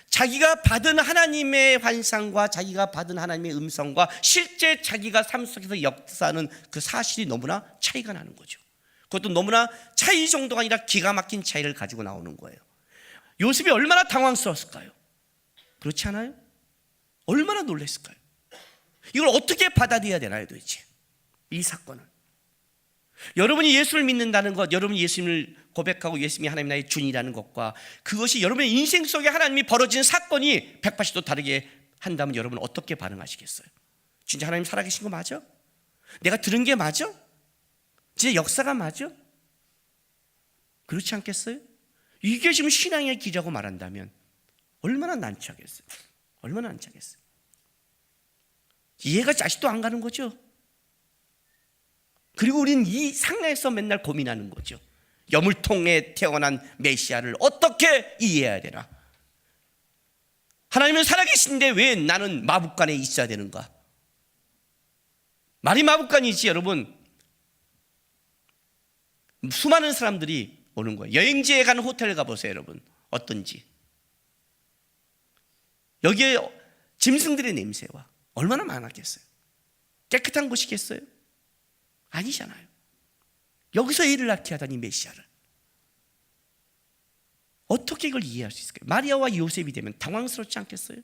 자기가 받은 하나님의 환상과 자기가 받은 하나님의 음성과 실제 자기가 삶 속에서 역사하는 그 사실이 너무나 차이가 나는 거죠. 그것도 너무나 차이 정도가 아니라 기가 막힌 차이를 가지고 나오는 거예요. 요셉이 얼마나 당황스러웠을까요? 그렇지 않아요? 얼마나 놀랐을까요? 이걸 어떻게 받아들여야 되나요, 도대체? 이 사건을. 여러분이 예수를 믿는다는 것, 여러분이 예수님을 고백하고 예수님이 하나님 나의 주인이라는 것과 그것이 여러분의 인생 속에 하나님이 벌어지는 사건이 180도 다르게 한다면 여러분은 어떻게 반응하시겠어요? 진짜 하나님 살아계신 거 맞아? 내가 들은 게 맞아? 진짜 역사가 맞아? 그렇지 않겠어요? 이게 지금 신앙의 길이라고 말한다면 얼마나 난처하겠어요? 얼마나 난처하겠어요? 이해가 아직도 안 가는 거죠. 그리고 우리는 이 상황에서 맨날 고민하는 거죠. 여물통에 태어난 메시아를 어떻게 이해해야 되나? 하나님은 살아계신데 왜 나는 마법관에 있어야 되는가? 말이 마법관이지 여러분. 수많은 사람들이 오는 거예요. 여행지에 가는 호텔 가보세요 여러분. 어떤지. 여기에 짐승들의 냄새와 얼마나 많았겠어요? 깨끗한 곳이겠어요? 아니잖아요. 여기서 애를 낳게 하다니 메시아를. 어떻게 이걸 이해할 수 있을까요? 마리아와 요셉이 되면 당황스럽지 않겠어요?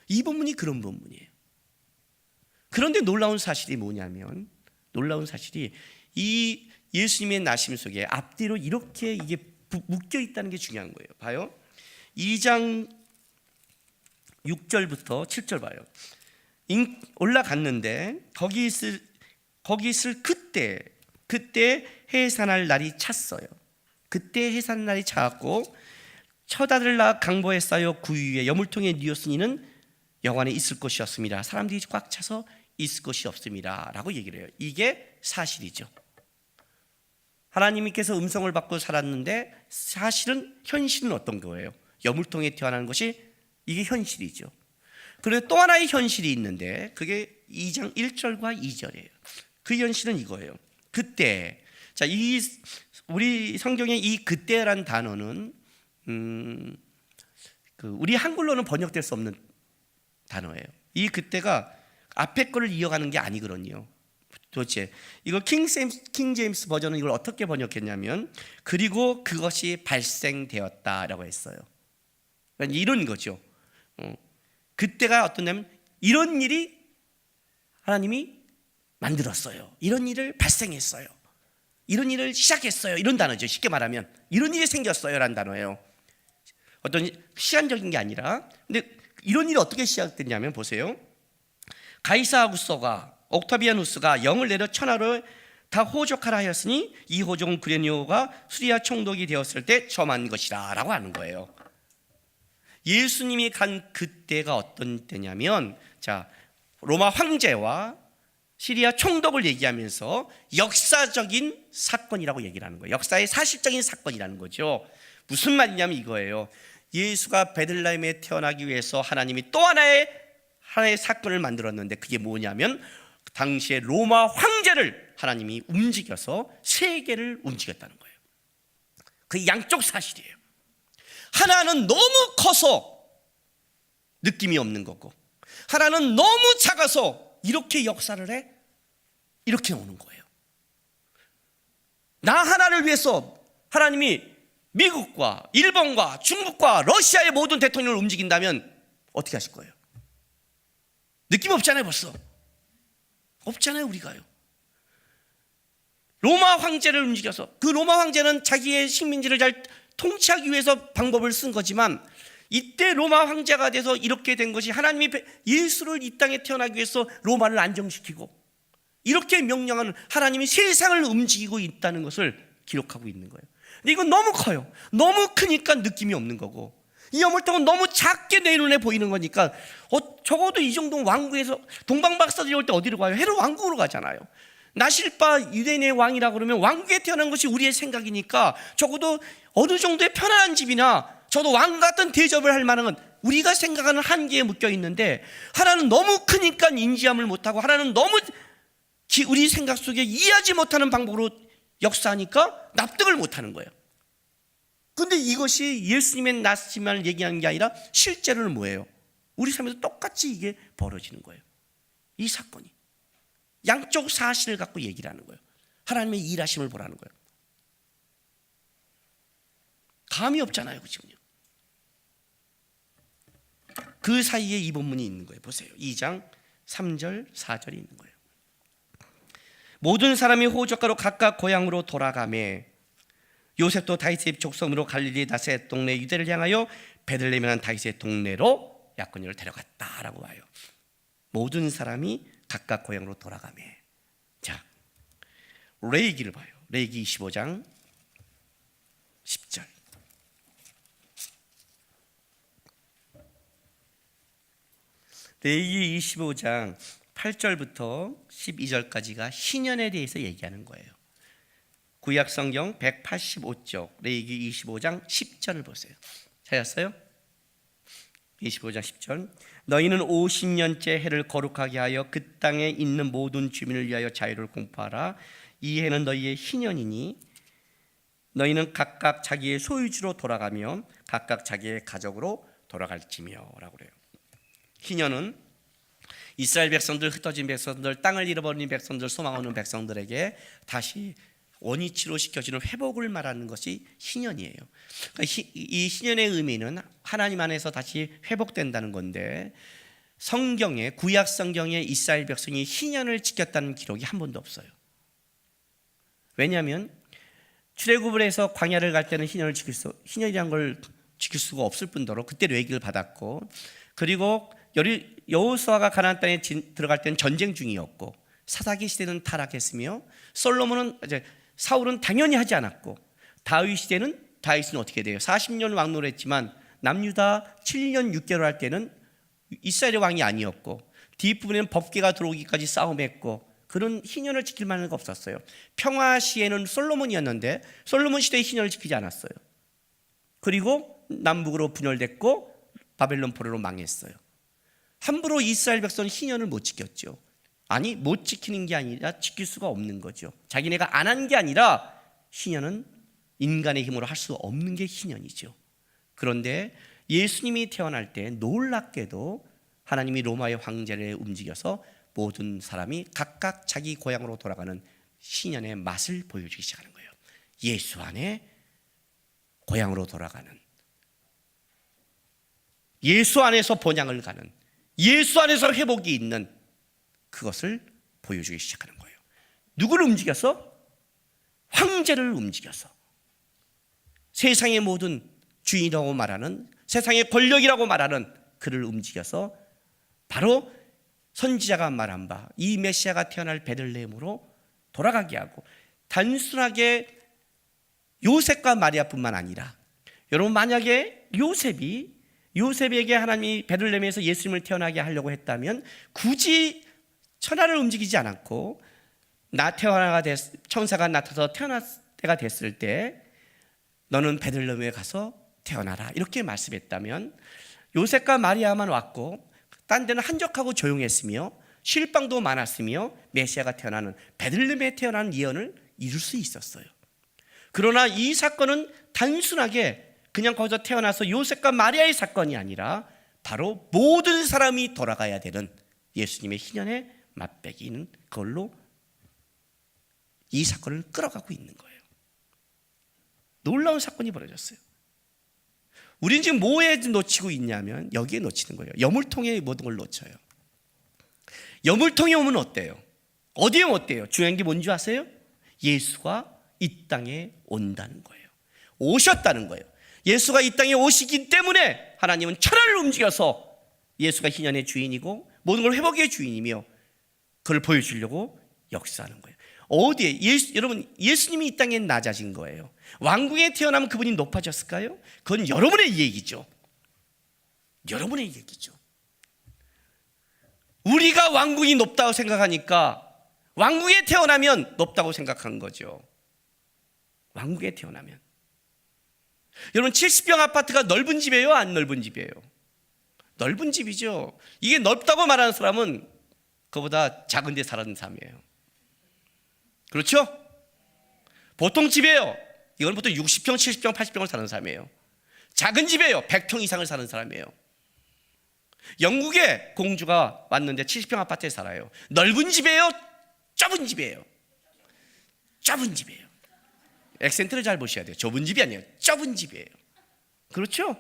이 본문이 그런 본문이에요. 그런데 놀라운 사실이 뭐냐면, 놀라운 사실이 이 예수님의 나심 속에 앞뒤로 이렇게 이게 묶여 있다는 게 중요한 거예요. 봐요. 2장 6절부터 7절 봐요. 올라갔는데 거기 있을 그때 해산할 날이 찼어요. 그때 해산할 날이 찼고 첫 아들을 낳아 강보에 쌓여 구유 위에 여물통에 뉘었으니 이는 영안에 있을 것이었습니다. 사람들이 꽉 차서 있을 것이 없습니다 라고 얘기를 해요. 이게 사실이죠. 하나님께서 음성을 받고 살았는데 사실은 현실은 어떤 거예요? 여물통에 태어나는 것이 이게 현실이죠. 그런데 또 하나의 현실이 있는데 그게 2장 1절과 2절이에요. 그 현실은 이거예요. 그때. 자, 우리 성경의 이 그때란 단어는 우리 한글로는 번역될 수 없는 단어예요. 이 그때가 앞에 거를 이어가는 게 아니거든요. 도대체 이거 킹 제임스 버전은 이걸 어떻게 번역했냐면 그리고 그것이 발생되었다라고 했어요. 그러니까 이런 거죠. 그때가 어떠냐면 이런 일이 하나님이 만들었어요. 이런 일을 발생했어요. 이런 일을 시작했어요. 이런 단어죠. 쉽게 말하면 이런 일이 생겼어요 라는 단어예요. 어떤 시간적인 게 아니라. 근데 이런 일이 어떻게 시작됐냐면 보세요. 가이사 아구스가 옥타비아누스가 영을 내려 천하를 다 호족하라 하였으니 이 호족은 구레니오가 수리아 총독이 되었을 때 점한 것이라 라고 하는 거예요. 예수님이 간 그때가 어떤 때냐면 자, 로마 황제와 시리아 총독을 얘기하면서 역사적인 사건이라고 얘기를 하는 거예요. 역사의 사실적인 사건이라는 거죠. 무슨 말이냐면 이거예요. 예수가 베들레헴에 태어나기 위해서 하나님이 또 하나의 사건을 만들었는데 그게 뭐냐면 당시에 로마 황제를 하나님이 움직여서 세계를 움직였다는 거예요. 그 양쪽 사실이에요. 하나는 너무 커서 느낌이 없는 거고 하나는 너무 작아서 이렇게 역사를 해? 이렇게 오는 거예요. 나 하나를 위해서 하나님이 미국과 일본과 중국과 러시아의 모든 대통령을 움직인다면 어떻게 하실 거예요? 느낌 없잖아요. 벌써 없잖아요. 우리가요. 로마 황제를 움직여서 그 로마 황제는 자기의 식민지를 잘 통치하기 위해서 방법을 쓴 거지만 이때 로마 황제가 돼서 이렇게 된 것이 하나님이 예수를 이 땅에 태어나기 위해서 로마를 안정시키고 이렇게 명령하는 하나님이 세상을 움직이고 있다는 것을 기록하고 있는 거예요. 근데 이건 너무 커요. 너무 크니까 느낌이 없는 거고 이 여물통은 너무 작게 내 눈에 보이는 거니까 적어도 이 정도 왕국에서 동방박사들이 올 때 어디로 가요? 헤롯 왕국으로 가잖아요. 나실바 유대인의 왕이라고 그러면 왕국에 태어난 것이 우리의 생각이니까 적어도 어느 정도의 편안한 집이나 저도 왕 같은 대접을 할 만한 건 우리가 생각하는 한계에 묶여 있는데 하나는 너무 크니까 인지함을 못하고 하나는 너무 우리 생각 속에 이해하지 못하는 방법으로 역사하니까 납득을 못하는 거예요. 그런데 이것이 예수님의 나심을 얘기하는 게 아니라 실제로는 뭐예요? 우리 삶에서 똑같이 이게 벌어지는 거예요. 이 사건이 양쪽 사실을 갖고 얘기를 하는 거예요. 하나님의 일하심을 보라는 거예요. 감이 없잖아요. 지금요. 그 사이에 이 본문이 있는 거예요. 보세요. 2장 3절 4절이 있는 거예요. 모든 사람이 호적가로 각각 고향으로 돌아가매 요셉도 다윗의 족속으로 갈릴리 다셋 동네 유대를 향하여 베들레헴이라는 다윗의 동네로 약혼녀를 데려갔다라고 와요. 모든 사람이 각각 고향으로 돌아가매. 자, 레위기를 봐요. 레위기 25장 10절. 레위기 25장 8절부터 12절까지가 희년에 대해서 얘기하는 거예요. 구약 성경 185쪽 레위기 25장 10절을 보세요. 찾았어요? 25장 10절. 너희는 50년째 해를 거룩하게 하여 그 땅에 있는 모든 주민을 위하여 자유를 공포하라. 이 해는 너희의 희년이니 너희는 각각 자기의 소유지로 돌아가며 각각 자기의 가족으로 돌아갈지며 라고 그래요. 희년은 이스라엘 백성들, 흩어진 백성들, 땅을 잃어버린 백성들, 소망 없는 백성들에게 다시 원위치로 시켜주는 회복을 말하는 것이 희년이에요. 그러니까 이 희년의 의미는 하나님 안에서 다시 회복된다는 건데, 성경에, 구약 성경에 이스라엘 백성이 희년을 지켰다는 기록이 한 번도 없어요. 왜냐하면 출애굽을 해서 광야를 갈 때는 희년이라는 걸 지킬 수가 없을 뿐더러 그때 레위기를 받았고, 그리고 여호수아가 가나안 땅에 들어갈 때는 전쟁 중이었고, 사사기 시대는 타락했으며, 사울은 당연히 하지 않았고, 다윗 시대는 다윗은 어떻게 돼요? 40년 왕노를 했지만 남유다 7년 6개월 할 때는 이스라엘의 왕이 아니었고, 뒷부분에는 법궤가 들어오기까지 싸움했고, 그런 희년을 지킬 만한 게 없었어요. 평화 시에는 솔로몬이었는데 솔로몬 시대의 희년을 지키지 않았어요. 그리고 남북으로 분열됐고 바벨론 포로로 망했어요. 함부로 이스라엘 백성은 희년을 못 지켰죠. 아니, 못 지키는 게 아니라 지킬 수가 없는 거죠. 자기네가 안 한 게 아니라 희년은 인간의 힘으로 할 수 없는 게 희년이죠. 그런데 예수님이 태어날 때 놀랍게도 하나님이 로마의 황제를 움직여서 모든 사람이 각각 자기 고향으로 돌아가는 희년의 맛을 보여주기 시작하는 거예요. 예수 안에 고향으로 돌아가는, 예수 안에서 본향을 가는, 예수 안에서 회복이 있는 그것을 보여주기 시작하는 거예요. 누구를 움직여서? 황제를 움직여서. 세상의 모든 주인이라고 말하는, 세상의 권력이라고 말하는 그를 움직여서 바로 선지자가 말한 바 이 메시아가 태어날 베들레헴으로 돌아가게 하고, 단순하게 요셉과 마리아뿐만 아니라, 여러분 만약에 요셉에게 하나님이 베들레헴에서 예수님을 태어나게 하려고 했다면 굳이 천하를 움직이지 않았고, 천사가 나타나서 태어날 때가 됐을 때 너는 베들레헴에 가서 태어나라 이렇게 말씀했다면, 요셉과 마리아만 왔고 딴 데는 한적하고 조용했으며 실방도 많았으며 메시아가 태어나는, 베들레헴에 태어나는 예언을 이룰 수 있었어요. 그러나 이 사건은 단순하게 그냥 거기서 태어나서 요셉과 마리아의 사건이 아니라 바로 모든 사람이 돌아가야 되는 예수님의 희년의 맛배기는 그걸로 이 사건을 끌어가고 있는 거예요. 놀라운 사건이 벌어졌어요. 우리는 지금 뭐에 놓치고 있냐면 여기에 놓치는 거예요. 여물통에 모든 걸 놓쳐요. 여물통에 오면 어때요? 어디에 어때요? 중요한 게 뭔지 아세요? 예수가 이 땅에 온다는 거예요. 오셨다는 거예요. 예수가 이 땅에 오시기 때문에 하나님은 천하를 움직여서 예수가 희년의 주인이고 모든 걸 회복의 주인이며 그걸 보여주려고 역사하는 거예요. 어디에? 여러분, 예수님이 이 땅에 낮아진 거예요. 왕궁에 태어나면 그분이 높아졌을까요? 그건 여러분의 얘기죠. 여러분의 얘기죠. 우리가 왕궁이 높다고 생각하니까 왕궁에 태어나면 높다고 생각한 거죠. 왕궁에 태어나면. 여러분, 70평 아파트가 넓은 집이에요? 안 넓은 집이에요? 넓은 집이죠. 이게 넓다고 말하는 사람은 그보다 작은 데 사는 사람이에요. 그렇죠? 보통 집이에요. 이건 보통 60평, 70평, 80평을 사는 사람이에요. 작은 집이에요. 100평 이상을 사는 사람이에요. 영국에 공주가 왔는데 70평 아파트에 살아요. 넓은 집이에요? 좁은 집이에요? 좁은 집이에요. 액센트를 잘 보셔야 돼요. 좁은 집이 아니에요. 좁은 집이에요. 그렇죠?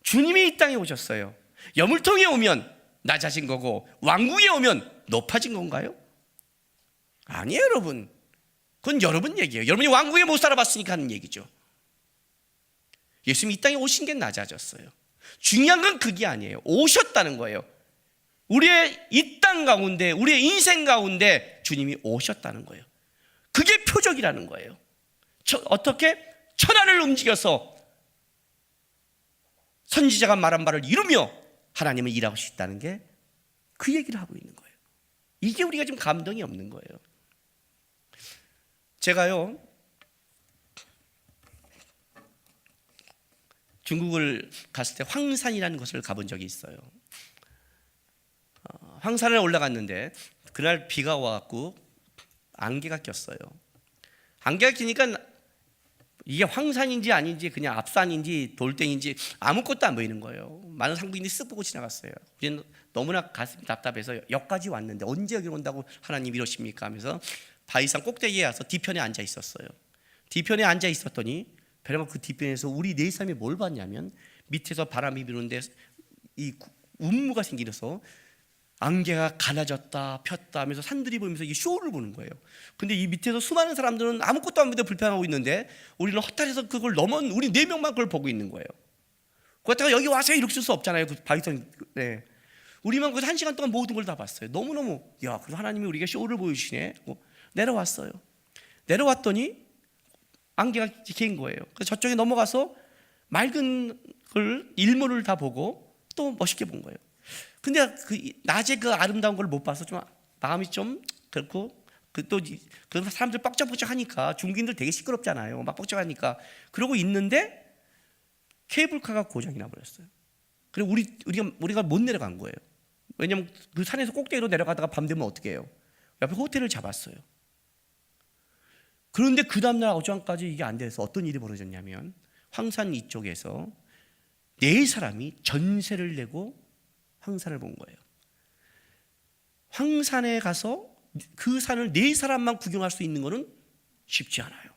주님이 이 땅에 오셨어요. 여물통에 오면 낮아진 거고 왕궁에 오면 높아진 건가요? 아니에요, 여러분. 그건 여러분 얘기예요. 여러분이 왕국에 못 살아봤으니까 하는 얘기죠. 예수님이 이 땅에 오신 게 낮아졌어요. 중요한 건 그게 아니에요. 오셨다는 거예요. 우리의 이 땅 가운데, 우리의 인생 가운데 주님이 오셨다는 거예요. 그게 표적이라는 거예요. 어떻게? 천하를 움직여서 선지자가 말한 바를 이루며 하나님은 일하고 싶다는 게 그 얘기를 하고 있는 거예요. 이게 우리가 지금 감동이 없는 거예요. 제가요, 중국을 갔을 때 황산이라는 곳을 가본 적이 있어요. 황산에 올라갔는데 그날 비가 와갖고 안개가 꼈어요. 안개가 끼니까 이게 황산인지 아닌지 그냥 앞산인지 돌덩인지 아무것도 안 보이는 거예요. 많은 상부인들이 쓱 보고 지나갔어요. 우리는 너무나 가슴이 답답해서 여기까지 왔는데 언제 여기 온다고 하나님 이러십니까 하면서 바위산 꼭대기에 와서 뒤편에 앉아 있었어요. 뒤편에 앉아 있었더니 베레마 그 뒤편에서 우리 네 사람이 뭘 봤냐면 밑에서 바람이 부는데 이 운무가 생기면서 안개가 갈라졌다 폈다 하면서 산들이 보이면서 이 쇼를 보는 거예요. 근데 이 밑에서 수많은 사람들은 아무것도 안 보이는데 불편하고 있는데 우리는 허탈해서 그걸 넘은 우리 네 명만 그걸 보고 있는 거예요. 그렇다고 여기 와서 이렇게 쓸 수 없잖아요. 그 바위선. 네. 우리만 거기서 1시간 동안 모든 걸 다 봤어요. 너무너무 그래서 하나님이 우리에게 쇼를 보여주시네. 내려왔어요. 내려왔더니 안개가 긴 거예요. 그래서 저쪽에 넘어가서 맑은 걸 일몰을 다 보고 또 멋있게 본 거예요. 근데 낮에 그 아름다운 걸 못 봐서 좀 마음이 좀 그렇고 또 그 사람들 뻑적뻑적하니까 중국인들 되게 시끄럽잖아요. 막 뻑적하니까 그러고 있는데 케이블카가 고장이 나버렸어요. 그리고 우리가 못 내려간 거예요. 왜냐하면 그 산에서 꼭대기로 내려가다가 밤 되면 어떻게 해요? 옆에 호텔을 잡았어요. 그런데 그 다음날 어쩌까지 이게 안 돼서 어떤 일이 벌어졌냐면 황산 이쪽에서 4사람이 전세를 내고 황산을 본 거예요. 황산에 가서 그 산을 4사람만 구경할 수 있는 것은 쉽지 않아요.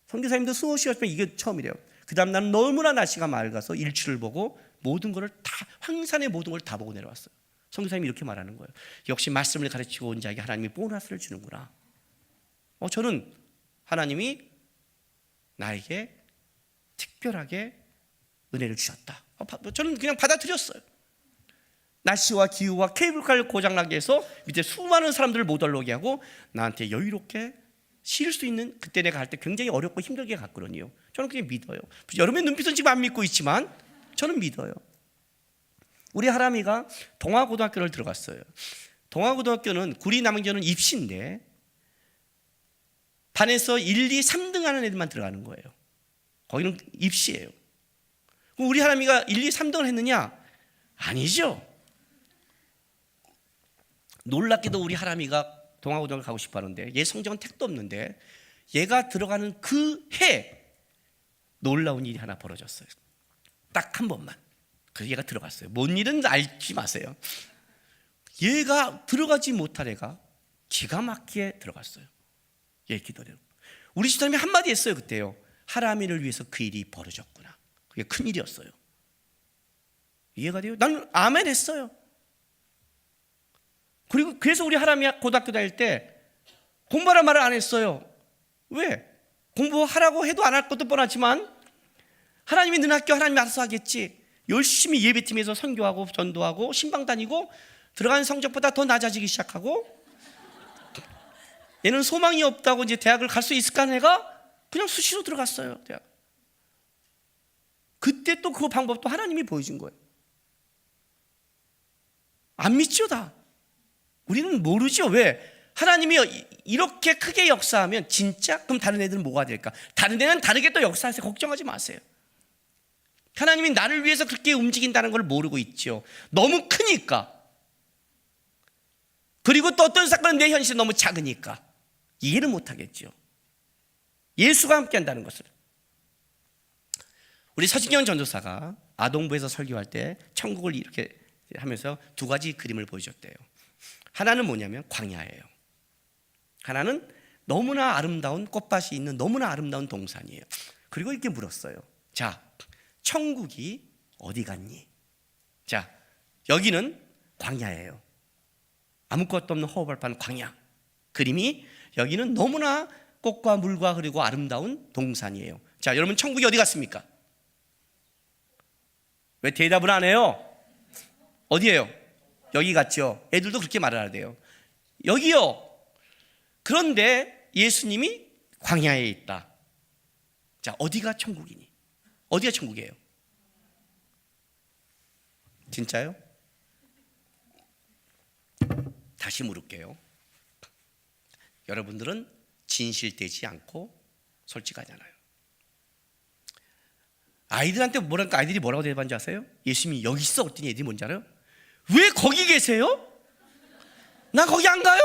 선교사님도 수없이 하지만 이게 처음이래요. 그 다음 날은 너무나 날씨가 맑아서 일출을 보고 모든 것을 다 황산의 모든 걸 다 보고 내려왔어요. 선교사님이 이렇게 말하는 거예요. 역시 말씀을 가르치고 온 자에게 하나님이 보너스를 주는구나. 저는 하나님이 나에게 특별하게 은혜를 주셨다. 저는 그냥 받아들였어요. 날씨와 기후와 케이블카를 고장나게 해서 밑에 수많은 사람들을 못 올라오게 하고 나한테 여유롭게 쉴 수 있는, 그때 내가 갈 때 굉장히 어렵고 힘들게 갔거든요. 저는 그게 믿어요. 여러분의 눈빛은 지금 안 믿고 있지만 저는 믿어요. 우리 하람이가 동아고등학교를 들어갔어요. 동아고등학교는 구리남경은 입시인데 반에서 1, 2, 3등 하는 애들만 들어가는 거예요. 거기는 입시예요. 우리 하람이가 1, 2, 3등을 했느냐? 아니죠. 놀랍게도 우리 하람이가 동아고등학교 가고 싶어 하는데 얘 성적은 택도 없는데 얘가 들어가는 그 해 놀라운 일이 하나 벌어졌어요. 딱 한 번만. 그래서 얘가 들어갔어요. 뭔 일은 알지 마세요. 얘가 들어가지 못할 애가 기가 막히게 들어갔어요. 얘 기도대로. 우리 집사람이 한마디 했어요. 그때요. 하람이를 위해서 그 일이 벌어졌구나. 그게 큰 일이었어요. 이해가 돼요? 나는 아멘 했어요. 그리고 그래서 우리 하람이 고등학교 다닐 때 공부하란 말을 안 했어요. 왜? 공부하라고 해도 안 할 것도 뻔하지만 하나님이 는 학교 하나님이 알아서 하겠지. 열심히 예배팀에서 선교하고 전도하고 신방 다니고 들어간 성적보다 더 낮아지기 시작하고 얘는 소망이 없다고 이제 대학을 갈 수 있을까 하는 애가 그냥 수시로 들어갔어요. 대학. 그때 또 그 방법도 하나님이 보여준 거예요. 안 믿죠 다. 우리는 모르죠. 왜? 하나님이 이렇게 크게 역사하면 진짜 그럼 다른 애들은 뭐가 될까? 다른 애는 다르게 또 역사하세요. 걱정하지 마세요. 하나님이 나를 위해서 그렇게 움직인다는 걸 모르고 있죠. 너무 크니까. 그리고 또 어떤 사건은 내 현실이 너무 작으니까 이해를 못하겠죠. 예수가 함께 한다는 것을. 우리 서진경 전도사가 아동부에서 설교할 때 천국을 이렇게 하면서 2가지 그림을 보여줬대요. 하나는 뭐냐면 광야예요. 하나는 너무나 아름다운 꽃밭이 있는 너무나 아름다운 동산이에요. 그리고 이렇게 물었어요. 자, 천국이 어디 갔니? 자, 여기는 광야예요. 아무것도 없는 허허벌판 광야. 그림이 여기는 너무나 꽃과 물과 흐르고 아름다운 동산이에요. 자, 여러분 천국이 어디 갔습니까? 왜 대답을 안 해요? 어디예요? 여기 갔죠. 애들도 그렇게 말해야 돼요. 여기요. 그런데 예수님이 광야에 있다. 자, 어디가 천국이니? 어디가 천국이에요? 진짜요? 다시 물을게요. 여러분들은 진실되지 않고 솔직하잖아요. 아이들한테 뭐랄까, 아이들이 뭐라고 대답하는지 아세요? 예수님이 여기 있어 그랬더니 애들이 뭔지 알아요? 왜 거기 계세요? 나 거기 안 가요.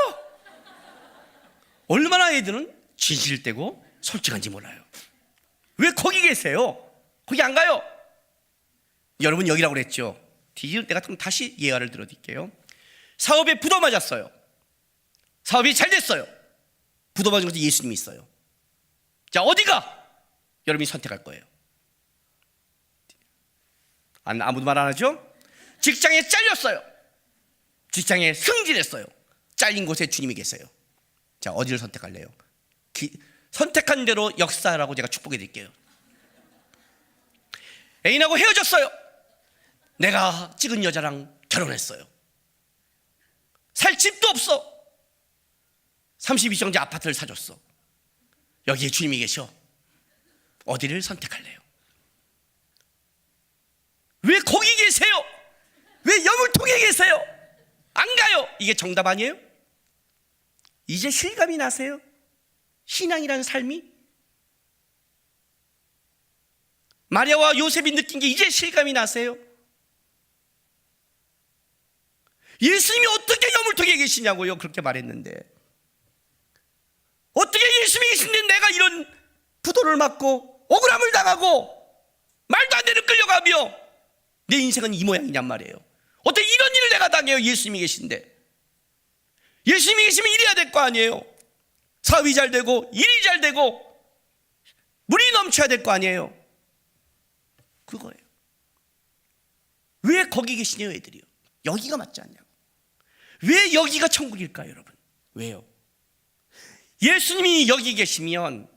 얼마나 애들은 진실되고 솔직한지 몰라요. 왜 거기 계세요? 거기 안 가요. 여러분 여기라고 그랬죠. 내가 다시 예화를 들어드릴게요. 사업에 부도 맞았어요. 사업이 잘 됐어요. 부도 맞은 곳에 예수님이 있어요. 자, 어디가? 여러분이 선택할 거예요. 아무도 말 안 하죠? 직장에 잘렸어요. 직장에 승진했어요. 잘린 곳에 주님이 계세요. 자, 어디를 선택할래요? 선택한 대로 역사라고 제가 축복해 드릴게요. 애인하고 헤어졌어요. 내가 찍은 여자랑 결혼했어요. 살 집도 없어. 32평제 아파트를 사줬어. 여기에 주님이 계셔. 어디를 선택할래요? 왜 거기 계세요? 왜 여물통에 계세요? 안 가요. 이게 정답 아니에요? 이제 실감이 나세요? 신앙이라는 삶이? 마리아와 요셉이 느낀 게 이제 실감이 나세요? 예수님이 어떻게 여물통에 계시냐고요? 그렇게 말했는데 어떻게 예수님이 계신데 내가 이런 부도를 맞고 억울함을 당하고 말도 안 되는 끌려가며 내 인생은 이 모양이냔 말이에요. 어떻게 이런 일을 내가 당해요? 예수님이 계신데. 예수님이 계시면 이래야 될 거 아니에요. 사업이 잘 되고 일이 잘 되고 물이 넘쳐야 될 거 아니에요. 그거예요. 왜 거기 계시냐요, 애들이요? 여기가 맞지 않냐고. 왜 여기가 천국일까요, 여러분? 왜요? 예수님이 여기 계시면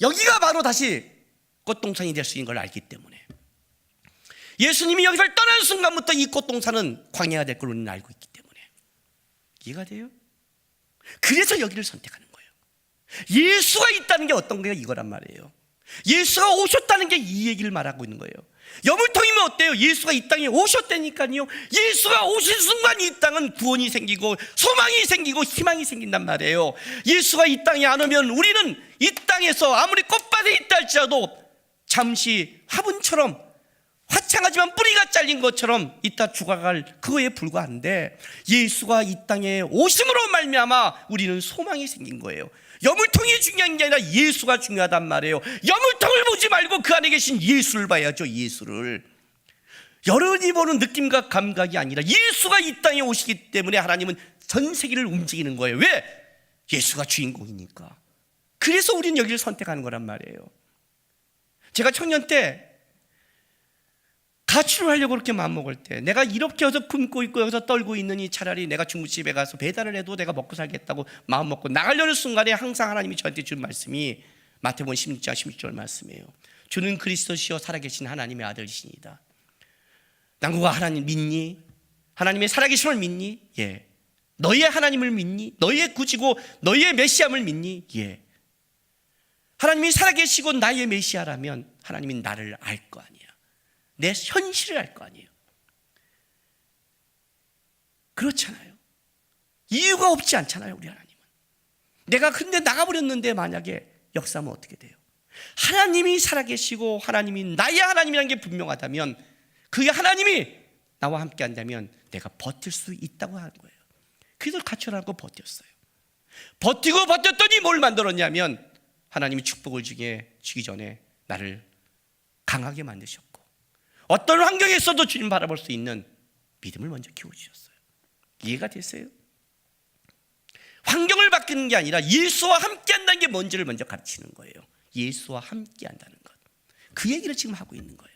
여기가 바로 다시 꽃동산이 될 수 있는 걸 알기 때문에, 예수님이 여기를 떠나는 순간부터 이 꽃동산은 광야가 될 걸 우리는 알고 있기 때문에. 이해가 돼요? 그래서 여기를 선택하는 거예요. 예수가 있다는 게 어떤 거예요? 이거란 말이에요. 예수가 오셨다는 게 이 얘기를 말하고 있는 거예요. 여물통이면 어때요? 예수가 이 땅에 오셨다니까요. 예수가 오신 순간 이 땅은 구원이 생기고 소망이 생기고 희망이 생긴단 말이에요. 예수가 이 땅에 안 오면 우리는 이 땅에서 아무리 꽃밭에 있다 할지라도 잠시 화분처럼 화창하지만 뿌리가 잘린 것처럼 이따 죽어갈 그거에 불과한데, 예수가 이 땅에 오심으로 말미암아 우리는 소망이 생긴 거예요. 여물통이 중요한 게 아니라 예수가 중요하단 말이에요. 여물통을 보지 말고 그 안에 계신 예수를 봐야죠. 예수를. 여러분이 보는 느낌과 감각이 아니라 예수가 이 땅에 오시기 때문에 하나님은 전 세계를 움직이는 거예요. 왜? 예수가 주인공이니까. 그래서 우리는 여기를 선택하는 거란 말이에요. 제가 청년 때 가출을 하려고 그렇게 마음먹을 때, 내가 이렇게 여기서 굶고 있고 여기서 떨고 있느니 차라리 내가 중국집에 가서 배달을 해도 내가 먹고 살겠다고 마음먹고 나가려는 순간에 항상 하나님이 저한테 준 말씀이 마태복음 16장 16절 말씀이에요. 주는 그리스도시요 살아계신 하나님의 아들이시니다. 남구가 하나님 믿니? 하나님의 살아계심을 믿니? 예. 너의 하나님을 믿니? 너의 구지고 너의 메시아를 믿니? 예. 하나님이 살아계시고 나의 메시아라면 하나님이 나를 알 거 아니야. 내 현실을 알 거 아니에요. 그렇잖아요. 이유가 없지 않잖아요, 우리 하나님은. 내가 근데 나가버렸는데 만약에 역사하면 어떻게 돼요? 하나님이 살아계시고 하나님이 나의 하나님이라는 게 분명하다면, 그게 하나님이 나와 함께 한다면 내가 버틸 수 있다고 하는 거예요. 그래서 가출하고 버텼어요. 버티고 버텼더니 뭘 만들었냐면, 하나님이 축복을 주기 전에 나를 강하게 만드셨고, 어떤 환경에 있어도 주님 바라볼 수 있는 믿음을 먼저 키워주셨어요. 이해가 되세요? 환경을 바뀌는 게 아니라 예수와 함께 한다는 게 뭔지를 먼저 가르치는 거예요. 예수와 함께 한다는 것, 그 얘기를 지금 하고 있는 거예요.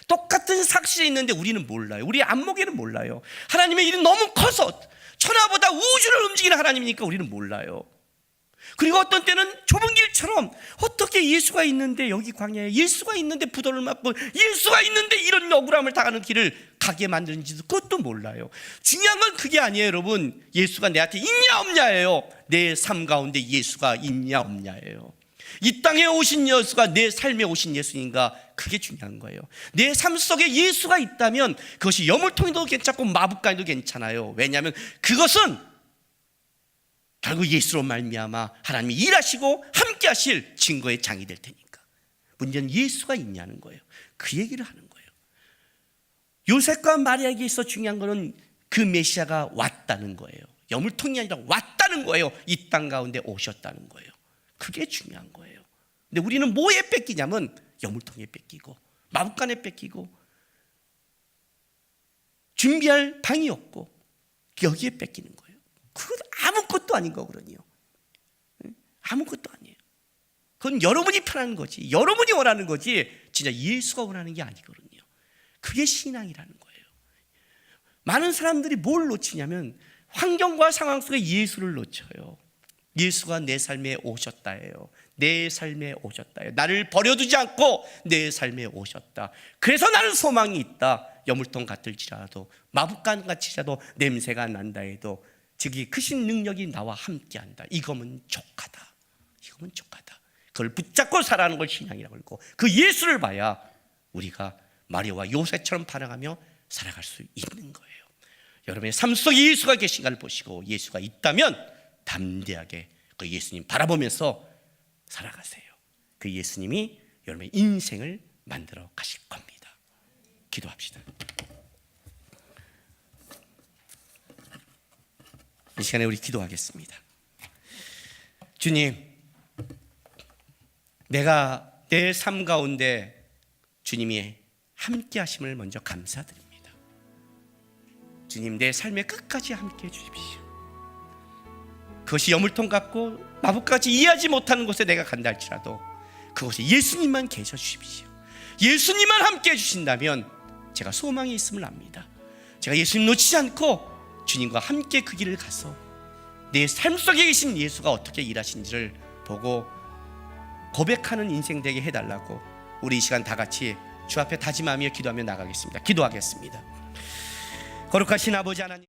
똑같은 사실이 있는데 우리는 몰라요. 우리 안목에는 몰라요. 하나님의 일이 너무 커서 천하보다 우주를 움직이는 하나님이니까 우리는 몰라요. 그리고 어떤 때는 좁은 길처럼 어떻게 예수가 있는데 여기 광야에 예수가 있는데 부도를 맞고 예수가 있는데 이런 억울함을 당하는 길을 가게 만드는지도 그것도 몰라요. 중요한 건 그게 아니에요, 여러분. 예수가 내한테 있냐 없냐예요. 내 삶 가운데 예수가 있냐 없냐예요. 이 땅에 오신 예수가 내 삶에 오신 예수인가, 그게 중요한 거예요. 내 삶 속에 예수가 있다면 그것이 여물통에도 괜찮고 마부간에도 괜찮아요. 왜냐하면 그것은 결국 예수로 말미암아 하나님이 일하시고 함께 하실 증거의 장이 될 테니까. 문제는 예수가 있냐는 거예요. 그 얘기를 하는 거예요. 요셉과 마리아에게 있어 중요한 거는 그 메시아가 왔다는 거예요. 여물통이 아니라 왔다는 거예요. 이 땅 가운데 오셨다는 거예요. 그게 중요한 거예요. 근데 우리는 뭐에 뺏기냐면 여물통에 뺏기고 마법관에 뺏기고 준비할 방이 없고 여기에 뺏기는 거예요. 그건 아무것도 아닌 거거든요. 아무것도 아니에요. 그건 여러분이 편한 거지, 여러분이 원하는 거지, 진짜 예수가 원하는 게 아니거든요. 그게 신앙이라는 거예요. 많은 사람들이 뭘 놓치냐면 환경과 상황 속에 예수를 놓쳐요. 예수가 내 삶에 오셨다예요. 내 삶에 오셨다예요. 나를 버려두지 않고 내 삶에 오셨다. 그래서 나는 소망이 있다. 여물통 같을지라도 마법관 같을지라도 냄새가 난다 해도 즉이 크신 능력이 나와 함께한다. 이거면 족하다. 이거면 족하다. 그걸 붙잡고 살아가는 걸 신앙이라고 그러고, 그 예수를 봐야 우리가 마리아와 요셉처럼 반응하며 살아갈 수 있는 거예요. 여러분의 삶 속에 예수가 계신가를 보시고 예수가 있다면 담대하게 그 예수님 바라보면서 살아가세요. 그 예수님이 여러분의 인생을 만들어 가실 겁니다. 기도합시다. 이 시간에 우리 기도하겠습니다. 주님, 내가 내 삶 가운데 주님이 함께 하심을 먼저 감사드립니다. 주님, 내 삶의 끝까지 함께 해주십시오. 그것이 여물통 같고 마법까지 이해하지 못하는 곳에 내가 간다 할지라도 그곳에 예수님만 계셔 주십시오. 예수님만 함께 해주신다면 제가 소망이 있음을 압니다. 제가 예수님 놓치지 않고 주님과 함께 그 길을 가서 내 삶 속에 계신 예수가 어떻게 일하신지를 보고 고백하는 인생 되게 해달라고 우리 이 시간 다 같이 주 앞에 다짐하며 기도하며 나가겠습니다. 기도하겠습니다. 거룩하신 아버지 하나님,